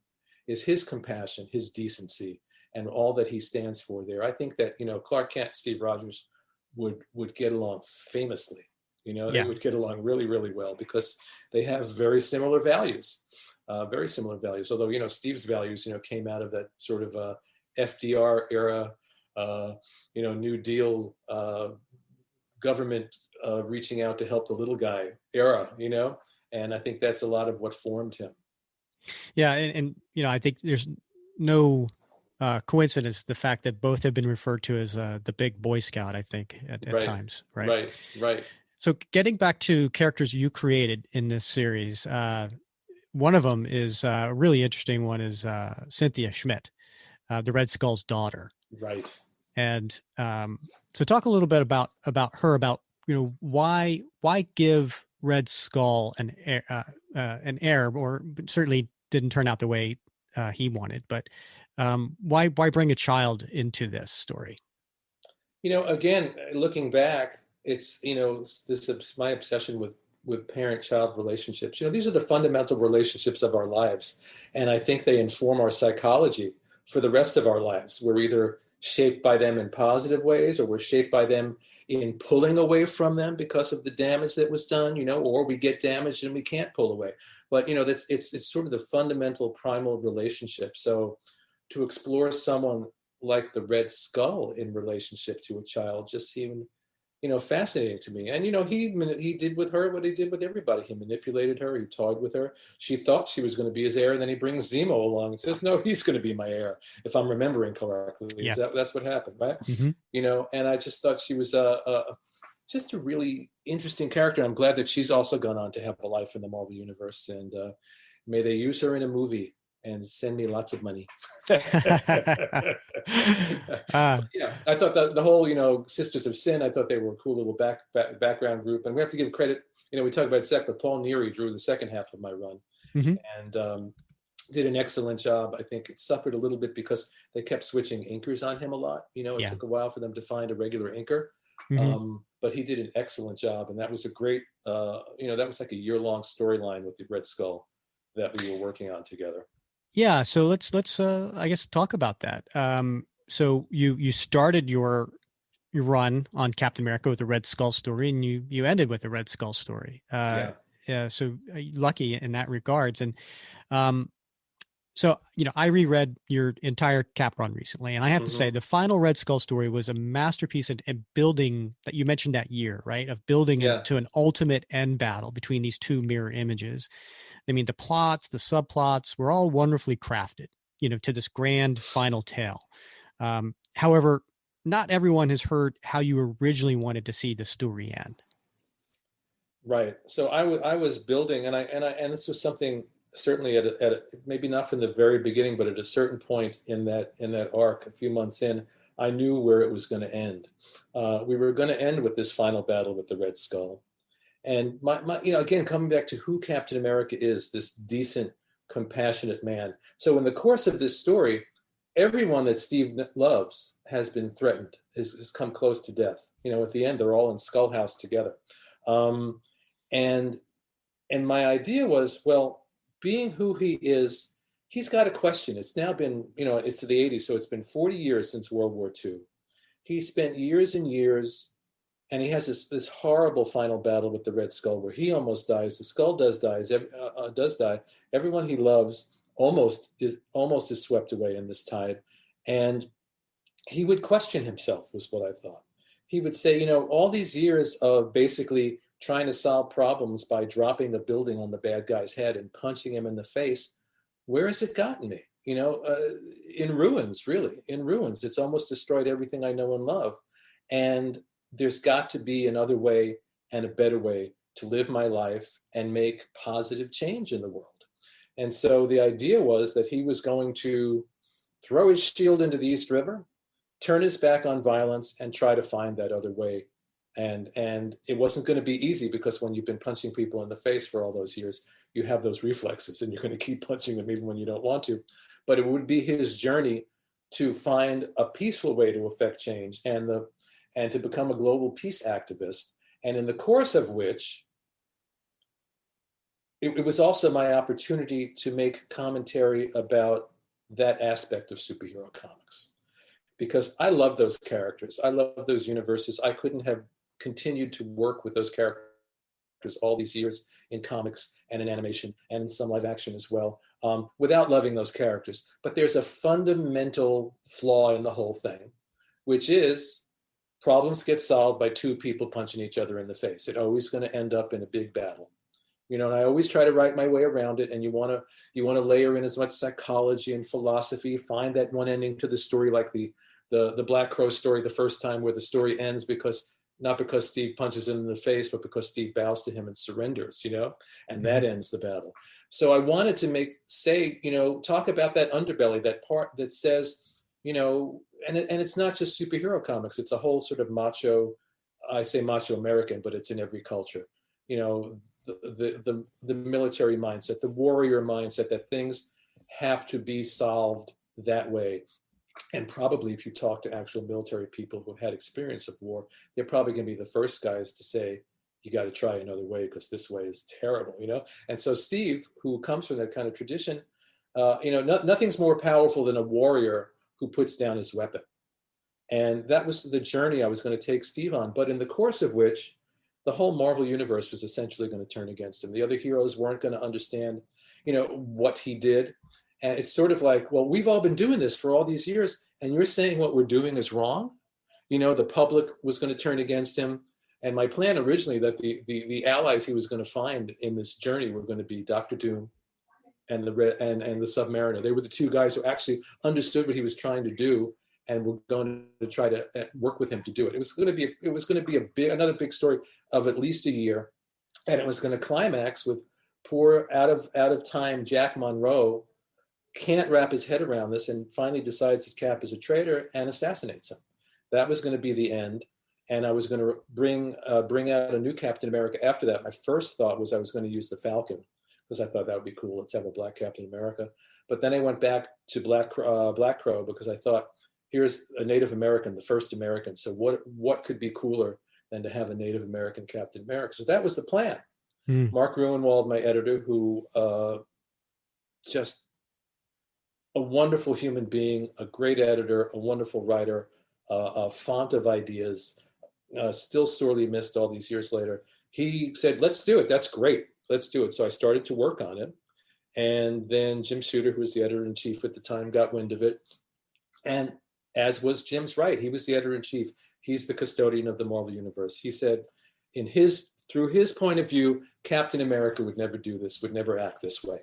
is his compassion, his decency, and all that he stands for there. I think that, Clark Kent, Steve Rogers would get along famously. They would get along really, really well, because they have very similar values. Although, Steve's values, came out of that sort of FDR era, New Deal, government reaching out to help the little guy era, and I think that's a lot of what formed him. Yeah. And I think there's no coincidence, the fact that both have been referred to as the big Boy Scout, I think, at times. Right. So getting back to characters you created in this series, one of them is a really interesting one, is Synthia Schmidt, the Red Skull's daughter. Right. And so talk a little bit about her, about, why give Red Skull an heir, or certainly didn't turn out the way he wanted, but why bring a child into this story? Again, looking back, it's, my obsession with parent-child relationships. These are the fundamental relationships of our lives. And I think they inform our psychology for the rest of our lives. We're either shaped by them in positive ways, or we're shaped by them in pulling away from them because of the damage that was done, or we get damaged and we can't pull away. But, it's sort of the fundamental primal relationship. So to explore someone like the Red Skull in relationship to a child just seemed, fascinating to me. And, he did with her what he did with everybody. He manipulated her. He toyed with her. She thought she was going to be his heir. And then he brings Zemo along and says, no, he's going to be my heir, if I'm remembering correctly. Yeah. That's what happened, right? Mm-hmm. And I just thought she was just a really interesting character. I'm glad that she's also gone on to have a life in the Marvel Universe. And may they use her in a movie and send me lots of money. Yeah, I thought that the whole, Sisters of Sin, I thought they were a cool little background group. And we have to give credit, we talk about Zach, but Paul Neary drew the second half of my run, and did an excellent job. I think it suffered a little bit because they kept switching inkers on him a lot. It took a while for them to find a regular inker. But he did an excellent job. And that was a great, that was like a year-long storyline with the Red Skull that we were working on together. Yeah. So let's I guess talk about that. So you started your run on Captain America with the Red Skull story, and you ended with the Red Skull story. Yeah. So lucky in that regards. And so, I reread your entire Cap run recently, and I have to say the final Red Skull story was a masterpiece in building, that you mentioned that year, right? Of building it to an ultimate end battle between these two mirror images. I mean, the plots, the subplots were all wonderfully crafted, to this grand final tale. However, not everyone has heard how you originally wanted to see the story end. Right. So I was building, and this was something certainly at maybe not from the very beginning, but at a certain point in that arc, a few months in, I knew where it was going to end. We were going to end with this final battle with the Red Skull, and my again, coming back to who Captain America is, this decent, compassionate man. So in the course of this story, everyone that Steve loves has been threatened, has come close to death. At the end, they're all in Skull House together. Um, and my idea was, well, being who he is, he's got a question. It's now been, it's the 80s, so it's been 40 years since World War II. He spent years and years, and he has this horrible final battle with the Red Skull where he almost dies. The Skull does die. Everyone he loves almost is swept away in this tide, and he would question himself, was what I thought. He would say, all these years of basically trying to solve problems by dropping a building on the bad guy's head and punching him in the face, where has it gotten me? In ruins, really, in ruins. It's almost destroyed everything I know and love. And there's got to be another way and a better way to live my life and make positive change in the world. And so the idea was that he was going to throw his shield into the East River, turn his back on violence, and try to find that other way. And it wasn't going to be easy, because when you've been punching people in the face for all those years, you have those reflexes and you're going to keep punching them even when you don't want to. But it would be his journey to find a peaceful way to affect change and to become a global peace activist. And in the course of which, it was also my opportunity to make commentary about that aspect of superhero comics, because I love those characters. I love those universes. I couldn't have continued to work with those characters all these years in comics and in animation and in some live action as well, without loving those characters. But there's a fundamental flaw in the whole thing, which is problems get solved by two people punching each other in the face. It's always going to end up in a big battle. And I always try to write my way around it. And you want to layer in as much psychology and philosophy, find that one ending to the story, like the Black Crow story the first time, where the story ends not because Steve punches him in the face, but because Steve bows to him and surrenders, and that ends the battle. So I wanted to talk about that underbelly, that part that says, and it's not just superhero comics. It's a whole sort of macho, I say macho American, but it's in every culture. The military mindset, the warrior mindset, that things have to be solved that way. And probably if you talk to actual military people who have had experience of war, they're probably going to be the first guys to say, you got to try another way because this way is terrible, And so Steve, who comes from that kind of tradition, nothing's more powerful than a warrior who puts down his weapon. And that was the journey I was going to take Steve on. But in the course of which, the whole Marvel universe was essentially going to turn against him. The other heroes weren't going to understand, what he did. And it's sort of like, well, we've all been doing this for all these years, and you're saying what we're doing is wrong? The public was going to turn against him. And my plan originally, that the allies he was going to find in this journey were going to be Dr. Doom and the Submariner. They were the two guys who actually understood what he was trying to do and were going to try to work with him to do it. It was going to be another big story of at least a year, and it was going to climax with poor out of time Jack Monroe can't wrap his head around this and finally decides that Cap is a traitor and assassinates him. That was going to be the end. And I was going to bring out a new Captain America after that. My first thought was I was going to use the Falcon, because I thought that would be cool. Let's have a black Captain America. But then I went back to Black Crow, because I thought, here's a Native American, the first American. So what could be cooler than to have a Native American Captain America? So that was the plan. Mark Ruenwald, my editor, who just a wonderful human being, a great editor, a wonderful writer, a font of ideas, still sorely missed all these years later. He said, let's do it. That's great. Let's do it. So I started to work on it. And then Jim Shooter, who was the editor-in-chief at the time, got wind of it. And as was Jim's right, he was the editor-in-chief. He's the custodian of the Marvel Universe. He said, in his through his point of view, Captain America would never do this, would never act this way.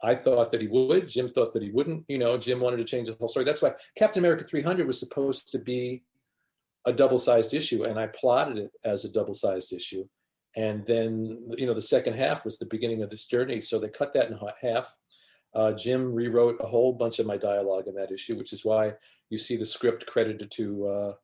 I thought that he would. Jim thought that he wouldn't. Jim wanted to change the whole story. That's why Captain America 300 was supposed to be a double-sized issue, and I plotted it as a double-sized issue. And then, the second half was the beginning of this journey. So they cut that in half. Jim rewrote a whole bunch of my dialogue in that issue, which is why you see the script credited to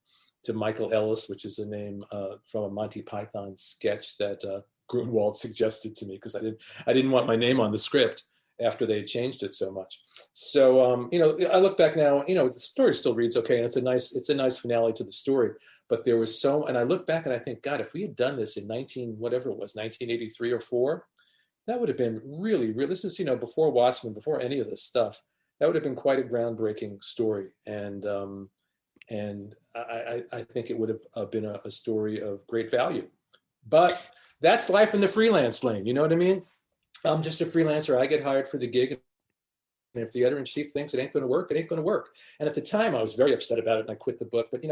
Michael Ellis, which is a name from a Monty Python sketch that Grunwald suggested to me, because I didn't want my name on the script after they had changed it so much. So, I look back now, the story still reads okay, and it's a nice finale to the story. But there was and I look back and I think, God, if we had done this in 1983 or 4, that would have been really, really, this is, before Watchmen, before any of this stuff, that would have been quite a groundbreaking story. And I think it would have been a story of great value. But that's life in the freelance lane. You know what I mean? I'm just a freelancer. I get hired for the gig. And if the editor-in-chief thinks it ain't going to work, it ain't going to work. And at the time, I was very upset about it, and I quit the book. But,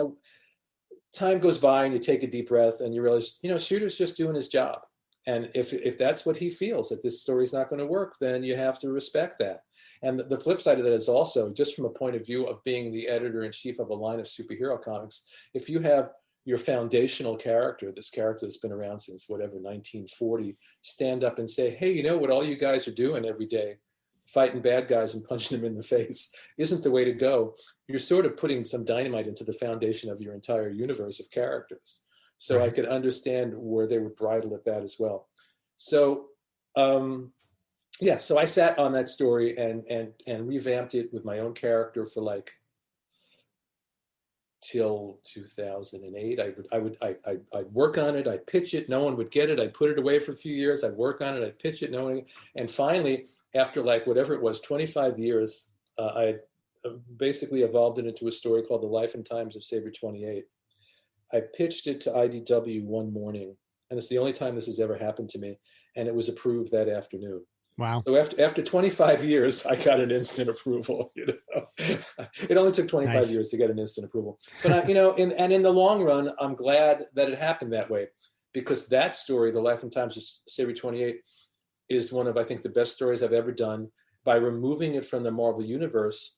time goes by, and you take a deep breath, and you realize, Shooter's just doing his job. And if that's what he feels, that this story's not going to work, then you have to respect that. And the flip side of that is also, just from a point of view of being the editor-in-chief of a line of superhero comics, if you have your foundational character, this character that's been around since 1940, stand up and say, hey, what all you guys are doing every day, fighting bad guys and punching them in the face, isn't the way to go. You're sort of putting some dynamite into the foundation of your entire universe of characters. So I could understand where they would bridle at that as well. So, so I sat on that story and revamped it with my own character for till 2008. I'd work on it, I'd pitch it, no one would get it, I'd put it away for a few years, I'd work on it, I'd pitch it, no one, and finally, after whatever it was, 25 years, I basically evolved it into a story called The Life and Times of Saber 28. I pitched it to IDW one morning, and it's the only time this has ever happened to me, and it was approved that afternoon. Wow. So after 25 years, I got an instant approval. It only took 25 years to get an instant approval. But in the long run, I'm glad that it happened that way, because that story, The Life and Times of Saber 28, is one of, I think, the best stories I've ever done. By removing it from the Marvel Universe,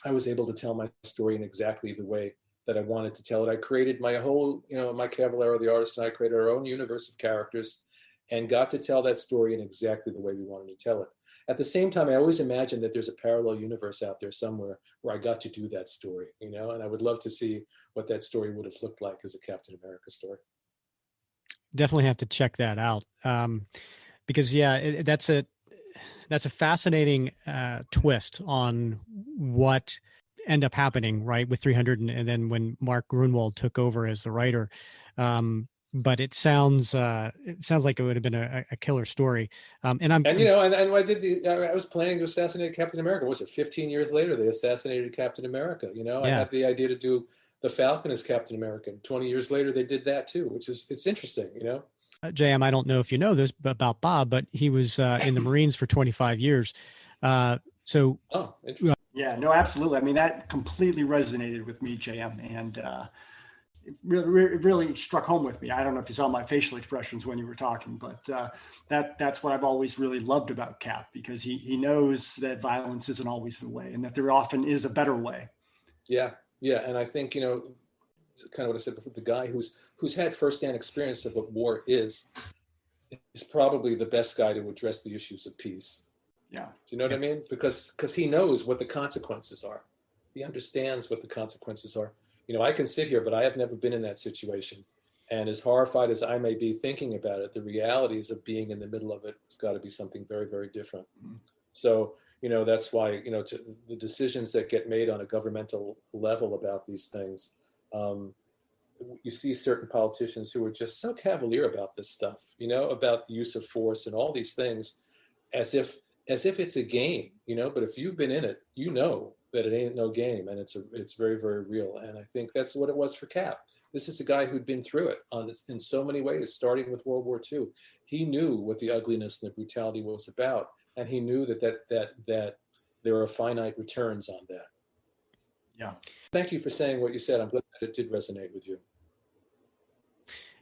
I was able to tell my story in exactly the way that I wanted to tell it. I created my whole, Mike Cavallaro, the artist, and I created our own universe of characters and got to tell that story in exactly the way we wanted to tell it. At the same time, I always imagine that there's a parallel universe out there somewhere where I got to do that story, and I would love to see what that story would have looked like as a Captain America story. Definitely have to check that out. Because that's a fascinating twist on what ended up happening, right, with 300, and then when Mark Grunwald took over as the writer. But it sounds like it would have been a killer story. I was planning to assassinate Captain America. Was it 15 years later they assassinated Captain America? I had the idea to do the Falcon as Captain America. 20 years later they did that too, it's interesting. JM, I don't know if you know this about Bob, but he was in the Marines for 25 years. Interesting. Yeah, no, absolutely. I mean, that completely resonated with me, JM, and it really struck home with me. I don't know if you saw my facial expressions when you were talking, but that's what I've always really loved about Cap, because he knows that violence isn't always the way, and that there often is a better way. Yeah, and I think kind of what I said before, the guy who's had firsthand experience of what war is probably the best guy to address the issues of peace. Yeah. Do you know what I mean? Because he knows what the consequences are. He understands what the consequences are. I can sit here, but I have never been in that situation. And as horrified as I may be thinking about it, the realities of being in the middle of it has got to be something very, very different. Mm-hmm. So, that's why, the decisions that get made on a governmental level about these things, you see certain politicians who are just so cavalier about this stuff, about the use of force and all these things, as if it's a game, but if you've been in it, that it ain't no game, and it's very, very real. And I think that's what it was for Cap. This is a guy who'd been through it in so many ways, starting with World War II. He knew what the ugliness and the brutality was about, and he knew that there are finite returns on that. Yeah. Thank you for saying what you said. I'm glad that it did resonate with you.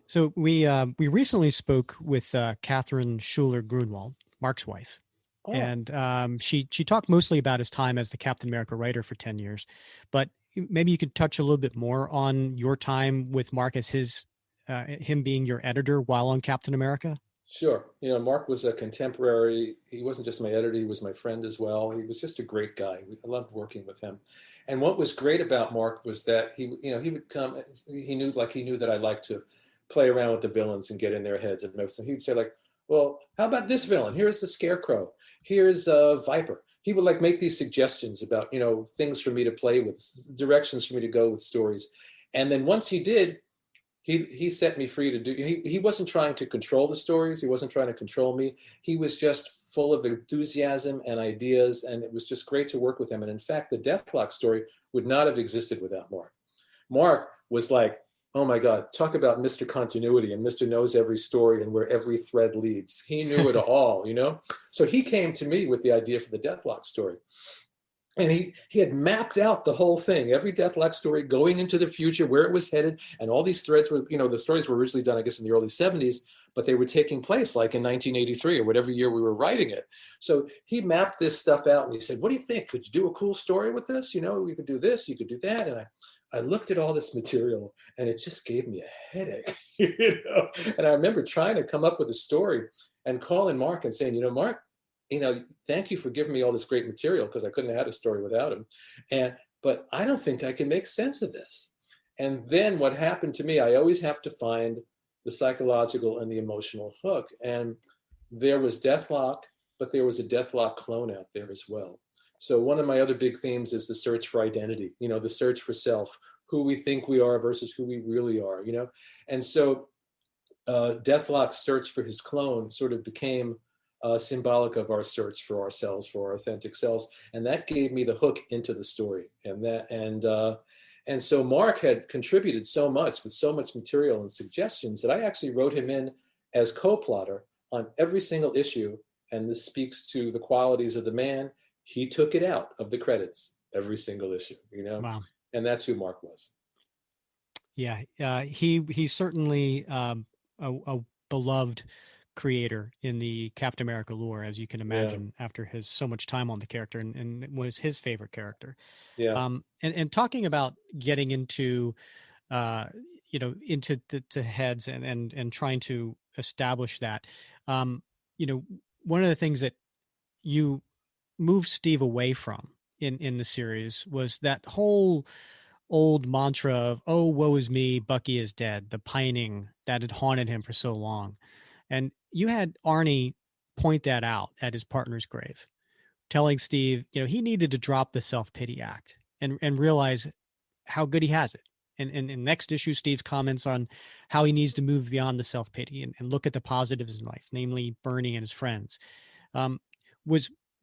So we recently spoke with Catherine Schuler Grunwald, Mark's wife, Oh, and she talked mostly about his time as the Captain America writer for 10 years, but maybe you could touch a little bit more on your time with Mark as him being your editor while on Captain America. sure. Mark was a contemporary. He wasn't just my editor, he was my friend as well. He was just a great guy. I loved working with him. And what was great about Mark was that he would come, he knew that I liked to play around with the villains and get in their heads and everything. He'd say like, well, how about this villain? Here's the Scarecrow. Here's Viper. He would like make these suggestions about, things for me to play with, directions for me to go with stories. And then once he did, he set me free to do. He wasn't trying to control the stories. He wasn't trying to control me. He was just full of enthusiasm and ideas, and it was just great to work with him. And in fact, the Deathlock story would not have existed without Mark. Mark was like, oh my God, talk about Mr. Continuity, and Mr. knows every story and where every thread leads. He knew it all. So he came to me with the idea for the Deathlock story. And he had mapped out the whole thing, every Deathlock story going into the future, where it was headed. And all these threads were, the stories were originally done, I guess, in the early 70s, but they were taking place like in 1983 or whatever year we were writing it. So he mapped this stuff out and he said, what do you think? Could you do a cool story with this? We could do this, you could do that. And I looked at all this material and it just gave me a headache, And I remember trying to come up with a story and calling Mark and saying, Mark, thank you for giving me all this great material because I couldn't have had a story without him. But I don't think I can make sense of this. And then what happened to me, I always have to find the psychological and the emotional hook. And there was Deathlock, but there was a Deathlock clone out there as well. So one of my other big themes is the search for identity, the search for self, who we think we are versus who we really are, And so Deathlock's search for his clone sort of became symbolic of our search for ourselves, for our authentic selves, and that gave me the hook into the story. And so Mark had contributed so much with so much material and suggestions that I actually wrote him in as co-plotter on every single issue. And this speaks to the qualities of the man. He took it out of the credits every single issue, Wow. And that's who Mark was. Yeah, he's certainly a beloved creator in the Captain America lore, as you can imagine, after his so much time on the character, and was his favorite character. Yeah. And talking about getting into into the heads and trying to establish that, one of the things that you moved Steve away from in the series was that whole old mantra of, oh, woe is me, Bucky is dead, the pining that had haunted him for so long. And you had Arnie point that out at his partner's grave, telling Steve, he needed to drop the self-pity act and realize how good he has it. And in next issue, Steve's comments on how he needs to move beyond the self-pity and look at the positives in life, namely Bernie and his friends.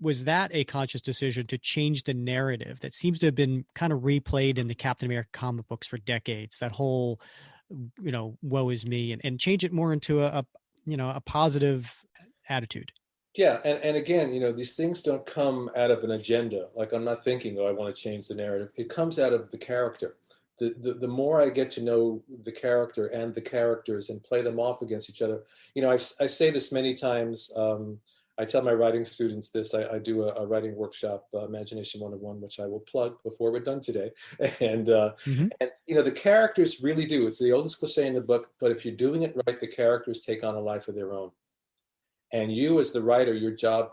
Was that a conscious decision to change the narrative that seems to have been kind of replayed in the Captain America comic books for decades, that whole, woe is me, and change it more into a positive attitude? Yeah, and again, these things don't come out of an agenda. Like I'm not thinking, oh, I want to change the narrative. It comes out of the character. The more I get to know the character and the characters and play them off against each other, I say this many times. I tell my writing students this. I do a writing workshop, Imagination 101, which I will plug before we're done today. And the characters really do. It's the oldest cliche in the book, but if you're doing it right, the characters take on a life of their own. And you, as the writer, your job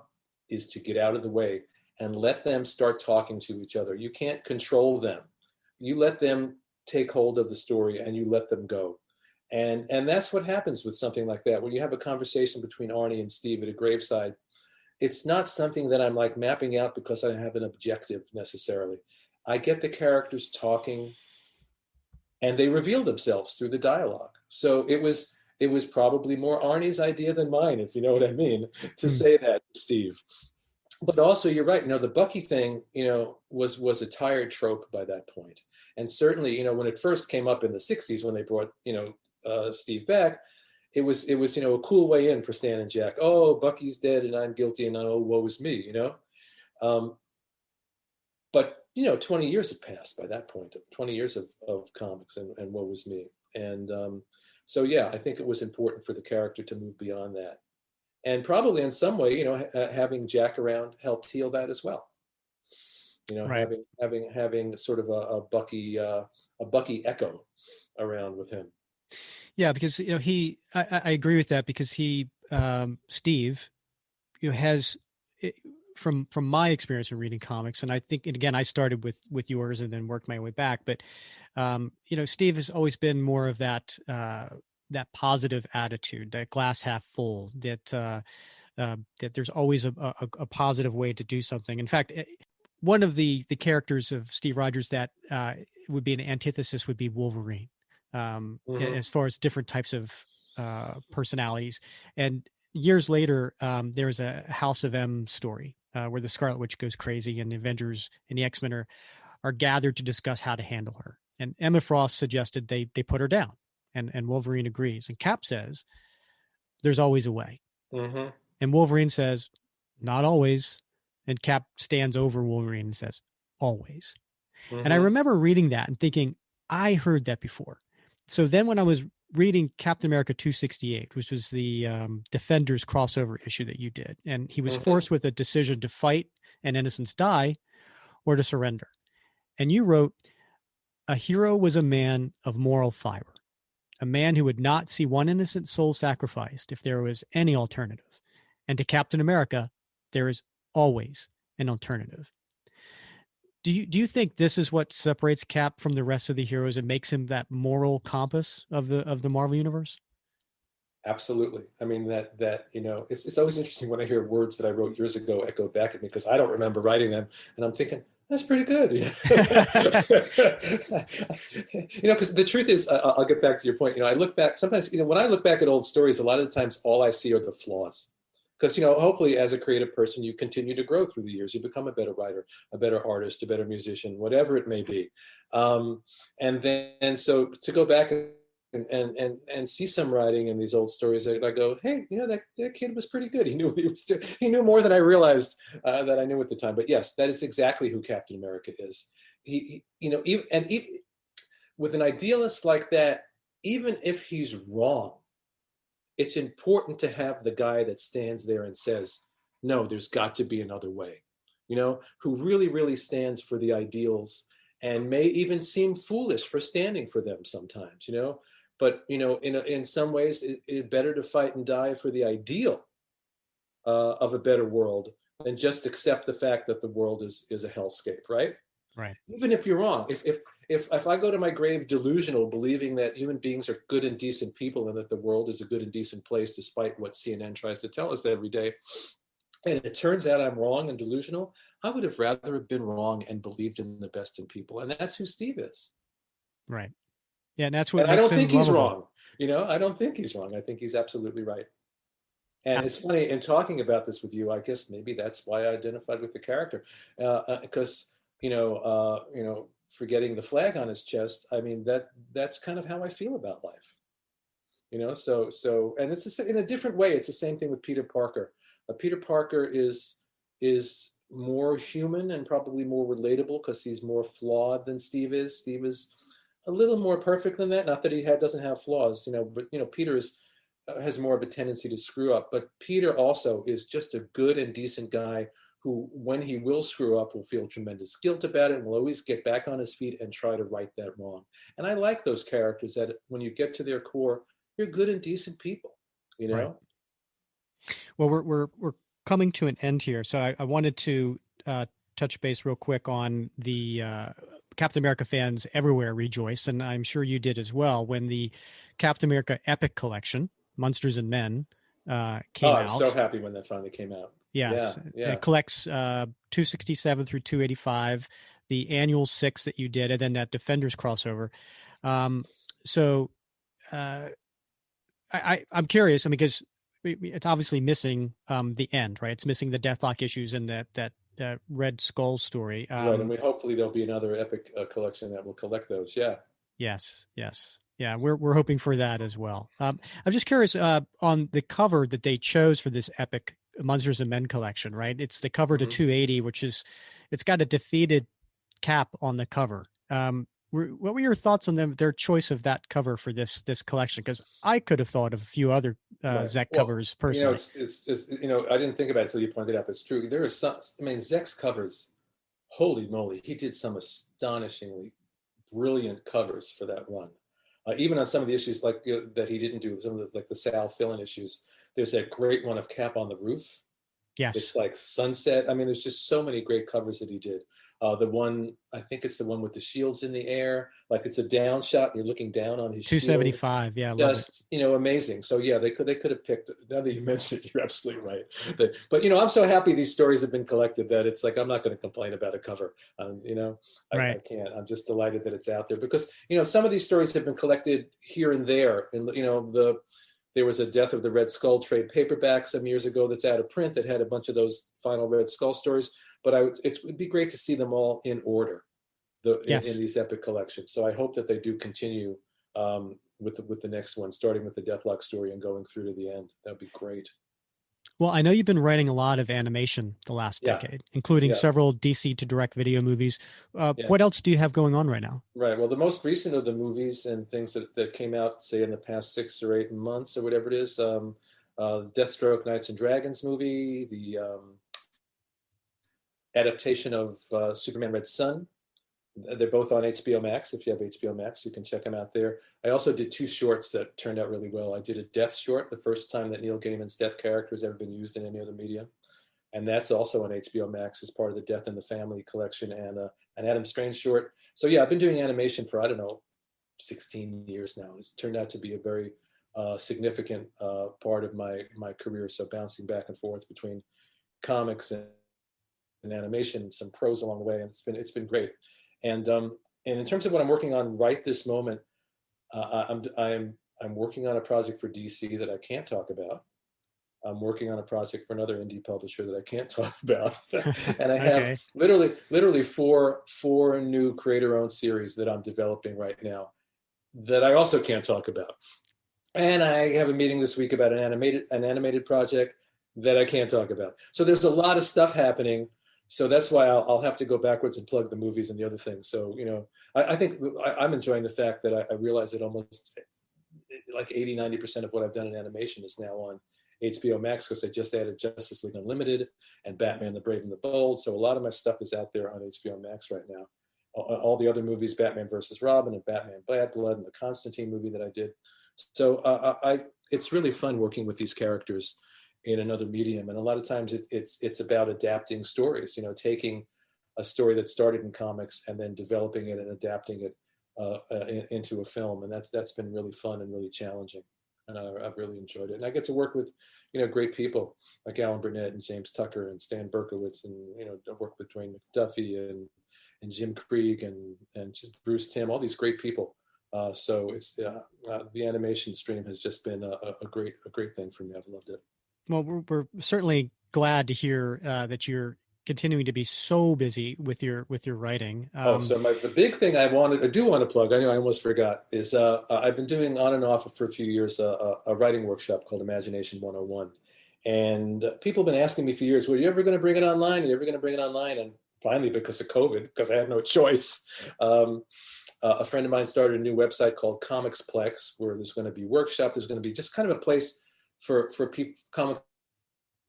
is to get out of the way and let them start talking to each other. You can't control them. You let them take hold of the story and you let them go. And that's what happens with something like that. When you have a conversation between Arnie and Steve at a graveside, it's not something that I'm like mapping out because I have an objective necessarily. I get the characters talking and they reveal themselves through the dialogue. So it was probably more Arnie's idea than mine, if you know what I mean, to say that to Steve. But also, you're right. The Bucky thing, was a tired trope by that point. And certainly, when it first came up in the '60s, when they brought, Steve back, it was a cool way in for Stan and Jack. Oh, Bucky's dead and I'm guilty and oh, woe is me. But 20 years had passed by that point. 20 years of comics and woe is me. And So yeah, I think it was important for the character to move beyond that, and probably in some way, having Jack around helped heal that as well. Right. Having sort of a Bucky echo around with him. Yeah, because I agree with that, because Steve, has, from my experience in reading comics, and I think, and again, I started with yours and then worked my way back, but Steve has always been more of that positive attitude, that glass half full, that there's always a positive way to do something. In fact, one of the characters of Steve Rogers that would be an antithesis would be Wolverine, as far as different types of personalities. And years later, there was a House of M story where the Scarlet Witch goes crazy, and the Avengers and the X-Men are gathered to discuss how to handle her. And Emma Frost suggested they put her down, and Wolverine agrees. And Cap says, "There's always a way." Mm-hmm. And Wolverine says, "Not always." And Cap stands over Wolverine and says, "Always." Mm-hmm. And I remember reading that and thinking, I heard that before. So then when I was reading Captain America 268, which was the Defenders crossover issue that you did, and he was forced with a decision to fight and innocents die or to surrender. And you wrote, "A hero was a man of moral fiber, a man who would not see one innocent soul sacrificed if there was any alternative. And to Captain America, there is always an alternative." Do you think this is what separates Cap from the rest of the heroes and makes him that moral compass of the Marvel universe? Absolutely. I mean, it's always interesting when I hear words that I wrote years ago echoed back at me, because I don't remember writing them, and I'm thinking, that's pretty good. Because the truth is, I'll get back to your point. I look back sometimes, when I look back at old stories, a lot of the times all I see are the flaws. Because, hopefully as a creative person, you continue to grow through the years. You become a better writer, a better artist, a better musician, whatever it may be. So to go back and see some writing in these old stories, I go, hey, that kid was pretty good. He knew what he was doing. He knew more than I realized that I knew at the time. But yes, that is exactly who Captain America is. Even with an idealist like that, even if he's wrong, it's important to have the guy that stands there and says, no, there's got to be another way, who really, really stands for the ideals and may even seem foolish for standing for them sometimes, but, in some ways it's better to fight and die for the ideal of a better world than just accept the fact that the world is a hellscape, right? Right. Even if you're wrong, if I go to my grave delusional, believing that human beings are good and decent people and that the world is a good and decent place, despite what CNN tries to tell us every day, and it turns out I'm wrong and delusional, I would have rather have been wrong and believed in the best in people. And that's who Steve is. Right. Yeah, and that's what and I makes don't him think he's lovable. wrong. I don't think he's wrong. I think he's absolutely right. And it's funny, in talking about this with you, I guess maybe that's why I identified with the character, because forgetting the flag on his chest. I mean, that's kind of how I feel about life. So, and it's in a different way. It's the same thing with Peter Parker. Peter Parker is more human and probably more relatable because he's more flawed than Steve is. Steve is a little more perfect than that. Not that he doesn't have flaws, but Peter has more of a tendency to screw up. But Peter also is just a good and decent guy who, when he will screw up, will feel tremendous guilt about it and will always get back on his feet and try to right that wrong. And I like those characters that when you get to their core, they're good and decent people, Right. Well, we're coming to an end here, so I wanted to touch base real quick on the Captain America fans everywhere rejoiced, and I'm sure you did as well, when the Captain America Epic Collection, Monsters and Men, came out. I was so happy when that finally came out. Yes. Yeah. It collects 267 through 285, the annual 6 that you did, and then that Defenders crossover. So I'm curious, because it's obviously missing the end, right? It's missing the Deathlock issues and that Red Skull story. Right, and hopefully there'll be another Epic collection that will collect those. Yeah. Yes. Yeah, we're hoping for that as well. I'm just curious on the cover that they chose for this Epic Monsters and Men collection, right? It's the cover to 280, which is, it's got a defeated Cap on the cover. what were your thoughts on their choice of that cover for this collection? Because I could have thought of a few other Right. Zek Well, covers personally. it's I didn't think about it until you pointed out, but it's true. There is some, I mean, Zek's covers, holy moly, he did some astonishingly brilliant covers for that run. Even on some of the issues like that he didn't do, some of the like the Sal Fill-in issues. There's that great one of Cap on the Roof. It's Yes. like sunset. I mean, there's just so many great covers that he did. The one, I think it's the one with the shields in the air, like it's a down shot. And you're looking down on his shield. 275. Yeah, I love it. Just amazing. So yeah, they could have picked. Now that you mentioned it, you're absolutely right. But I'm so happy these stories have been collected that it's like I'm not going to complain about a cover. I Right. can't. I'm just delighted that it's out there because some of these stories have been collected here and there, and there was a Death of the Red Skull trade paperback some years ago that's out of print that had a bunch of those final Red Skull stories. But it would be great to see them all in order in these epic collections. So I hope that they do continue with the next one, starting with the Deathlock story and going through to the end. That'd be great. Well, I know you've been writing a lot of animation the last Yeah. decade, including Yeah. several DC to direct video movies. Yeah. What else do you have going on right now? Right. Well, the most recent of the movies and things that came out, say, in the past 6 or 8 months or whatever it is, Deathstroke Knights and Dragons movie, the adaptation of Superman Red Sun. They're both on HBO Max. If you have HBO Max, you can check them out there. I also did 2 shorts that turned out really well. I did a Death short, the first time that Neil Gaiman's Death character has ever been used in any other media. And that's also on HBO Max as part of the Death in the Family collection, and an Adam Strange short. So yeah, I've been doing animation for, I don't know, 16 years now. It's turned out to be a very significant part of my career. So bouncing back and forth between comics and animation, and some prose along the way, and it's been great. And in terms of what I'm working on right this moment, I'm working on a project for DC that I can't talk about. I'm working on a project for another indie publisher that I can't talk about, and I have Okay. literally four new creator-owned series that I'm developing right now that I also can't talk about. And I have a meeting this week about an animated project that I can't talk about. So there's a lot of stuff happening. So that's why I'll have to go backwards and plug the movies and the other things. So I think I'm enjoying the fact that I realize that almost like 80-90% of what I've done in animation is now on HBO Max, because they just added Justice League Unlimited and Batman the Brave and the Bold. So a lot of my stuff is out there on HBO Max right now. All the other movies, Batman versus Robin and Batman Bad Blood and the Constantine movie that I did. So it's really fun working with these characters in another medium. And a lot of times it's about adapting stories, taking a story that started in comics and then developing it and adapting it into a film. And that's been really fun and really challenging. And I've really enjoyed it. And I get to work with, great people like Alan Burnett and James Tucker and Stan Berkowitz, and, I work with Dwayne McDuffie and Jim Krieg and Bruce Timm, all these great people. So it's the animation stream has just been a great thing for me. I've loved it. Well, we're certainly glad to hear that you're continuing to be so busy with your writing. So the big thing I do want to plug, I know I almost forgot, is I've been doing on and off for a few years a writing workshop called Imagination 101. And people have been asking me for years, well, are you ever going to bring it online? Are you ever going to bring it online? And finally, because of COVID, because I had no choice, a friend of mine started a new website called Comicsplex, where there's going to be workshop. There's going to be just kind of a place for people, comic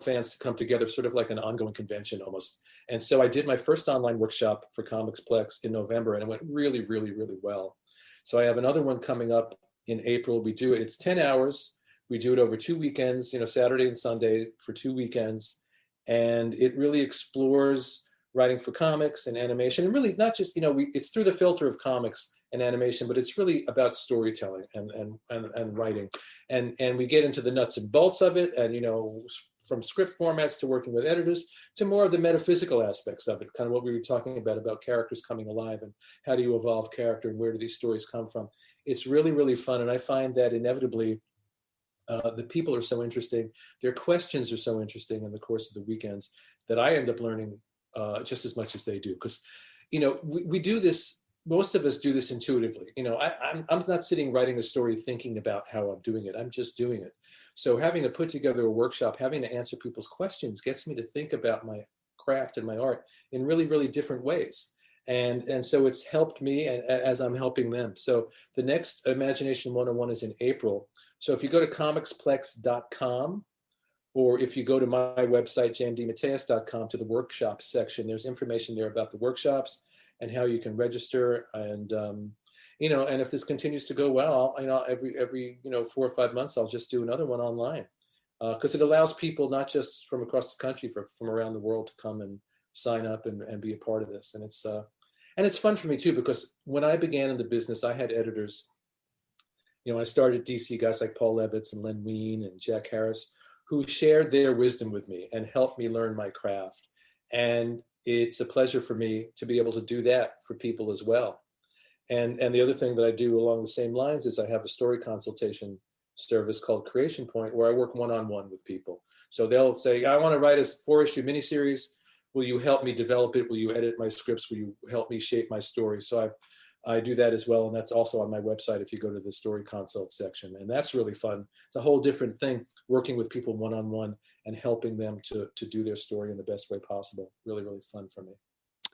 fans, to come together, sort of like an ongoing convention almost. And so I did my first online workshop for Comicsplex in November, and it went really, really, really well. So I have another one coming up in April. We do it. It's 10 hours. We do it over 2 weekends, Saturday and Sunday for 2 weekends. And it really explores writing for comics and animation, and really not just, it's through the filter of comics and animation, but it's really about storytelling and writing. And we get into the nuts and bolts of it, and, from script formats to working with editors to more of the metaphysical aspects of it, kind of what we were talking about characters coming alive and how do you evolve character and where do these stories come from. It's really, really fun. And I find that inevitably the people are so interesting. Their questions are so interesting in the course of the weekends that I end up learning just as much as they do. Because, we do this, most of us do this intuitively. I'm not sitting writing a story thinking about how I'm doing it. I'm just doing it. So having to put together a workshop, having to answer people's questions gets me to think about my craft and my art in really, really different ways. And so it's helped me as I'm helping them. So the next Imagination 101 is in April. So if you go to comicsplex.com, or if you go to my website, jmdmatteis.com, to the workshop section, there's information there about the workshops and how you can register. And, and if this continues to go well, every 4 or 5 months, I'll just do another one online. Because it allows people not just from across the country, from around the world, to come and sign up and be a part of this. And it's fun for me too, because when I began in the business, I had editors. I started at DC, guys like Paul Levitz and Len Wein and Jack Harris, who shared their wisdom with me and helped me learn my craft. And it's a pleasure for me to be able to do that for people as well. And the other thing that I do along the same lines is I have a story consultation service called Creation Point, where I work one-on-one with people. So they'll say, I want to write a 4-issue miniseries. Will you help me develop it? Will you edit my scripts? Will you help me shape my story? So I do that as well. And that's also on my website if you go to the story consult section. And that's really fun. It's a whole different thing, working with people one-on-one and helping them to do their story in the best way possible. Really, really fun for me.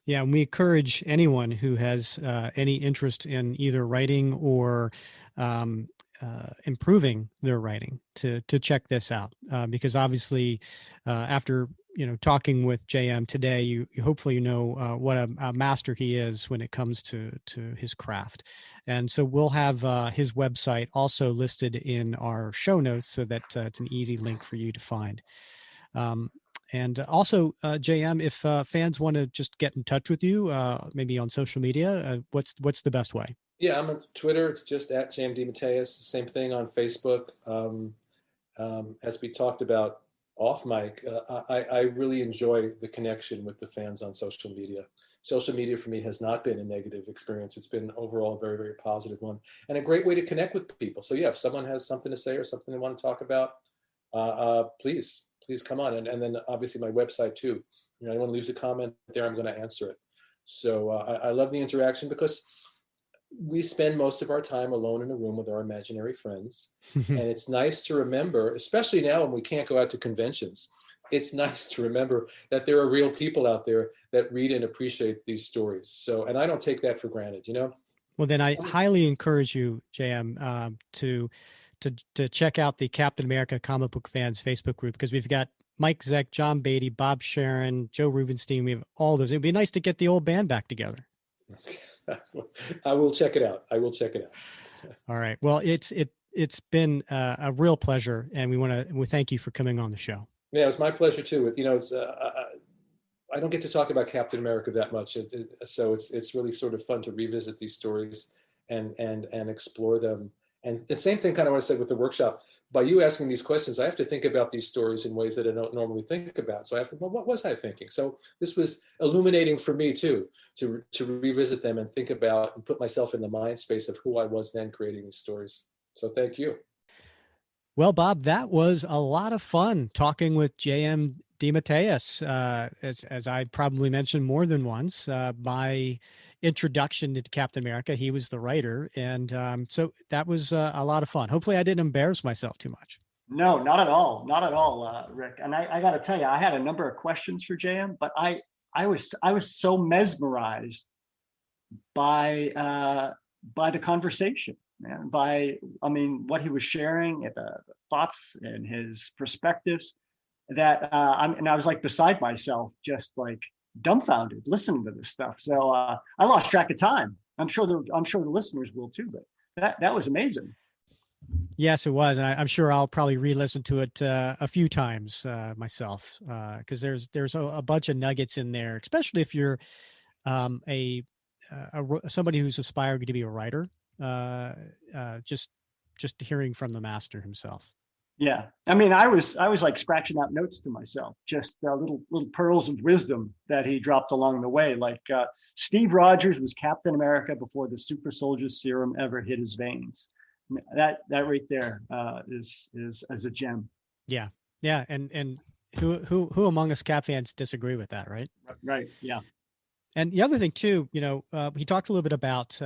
Yeah, and we encourage anyone who has any interest in either writing or improving their writing to check this out, because obviously after talking with JM today, you hopefully know what a master he is when it comes to his craft. And so we'll have his website also listed in our show notes so that it's an easy link for you to find. And also, JM, if fans want to just get in touch with you, maybe on social media, what's the best way? Yeah, I'm on Twitter. It's just at JMDMatteis. Same thing on Facebook. As we talked about off mic, I really enjoy the connection with the fans on social media. Social media for me has not been a negative experience. It's been overall a very, very positive one, and a great way to connect with people. So yeah, if someone has something to say or something they want to talk about, please come on. And then obviously my website too. Anyone leaves a comment there, I'm going to answer it. So I love the interaction, because we spend most of our time alone in a room with our imaginary friends. And it's nice to remember, especially now when we can't go out to conventions, it's nice to remember that there are real people out there that read and appreciate these stories. So, and I don't take that for granted, Well, then I highly encourage you, JM, to check out the Captain America Comic Book Fans Facebook group, because we've got Mike Zeck, John Beatty, Bob Sharon, Joe Rubenstein. We have all those. It'd be nice to get the old band back together. I will check it out. All right. Well, it's been a real pleasure, and we thank you for coming on the show. Yeah, it was my pleasure too. It's I don't get to talk about Captain America that much, so it's really sort of fun to revisit these stories and explore them. And the same thing kind of what I said with the workshop. By you asking these questions, I have to think about these stories in ways that I don't normally think about. So I have to, well, what was I thinking? So this was illuminating for me too, to revisit them and think about and put myself in the mind space of who I was then creating these stories. So thank you. Well, Bob, that was a lot of fun talking with JM DeMatteis. As I probably mentioned more than once, my introduction to Captain America, he was the writer. And so that was a lot of fun. Hopefully I didn't embarrass myself too much. No, not at all. Not at all, Rick. And I got to tell you, I had a number of questions for JM, but I was so mesmerized by the conversation, man, what he was sharing, the thoughts and his perspectives, that I was like beside myself, just like dumbfounded listening to this stuff. So I lost track of time. I'm sure the listeners will too, but that was amazing. Yes, it was. And I'm sure I'll probably re-listen to it a few times myself, because there's a bunch of nuggets in there, especially if you're somebody who's aspiring to be a writer, just hearing from the master himself. Yeah, I mean, I was like scratching out notes to myself, just little pearls of wisdom that he dropped along the way. Like Steve Rogers was Captain America before the super soldier serum ever hit his veins. That right there is a gem. Yeah, and who among us Cap fans disagree with that, right? Right. Yeah. And the other thing too, he talked a little bit about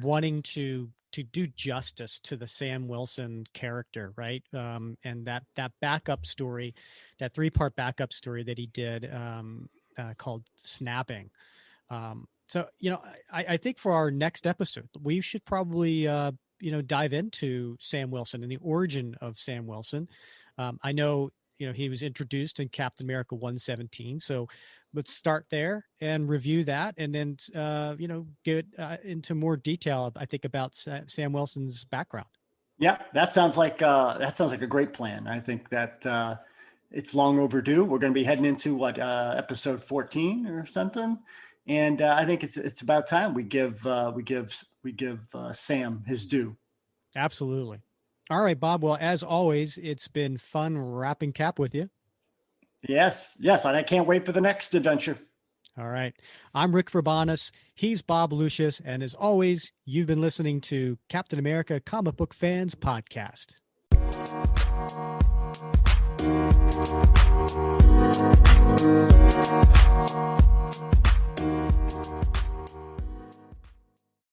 wanting to do justice to the Sam Wilson character, right? And that backup story, that 3-part backup story that he did called Snapping, So, I think for our next episode, we should probably, dive into Sam Wilson and the origin of Sam Wilson. I know, he was introduced in Captain America 117. So let's start there and review that. And then, get into more detail, I think, about Sam Wilson's background. Yeah, that sounds like a great plan. I think that it's long overdue. We're going to be heading into episode 14 or something. And I think it's about time we give Sam his due. Absolutely. All right, Bob. Well, as always, it's been fun wrapping cap with you. Yes. And I can't wait for the next adventure. All right. I'm Rick Verbanis. He's Bob Lucius. And as always, you've been listening to Captain America Comic Book Fans Podcast.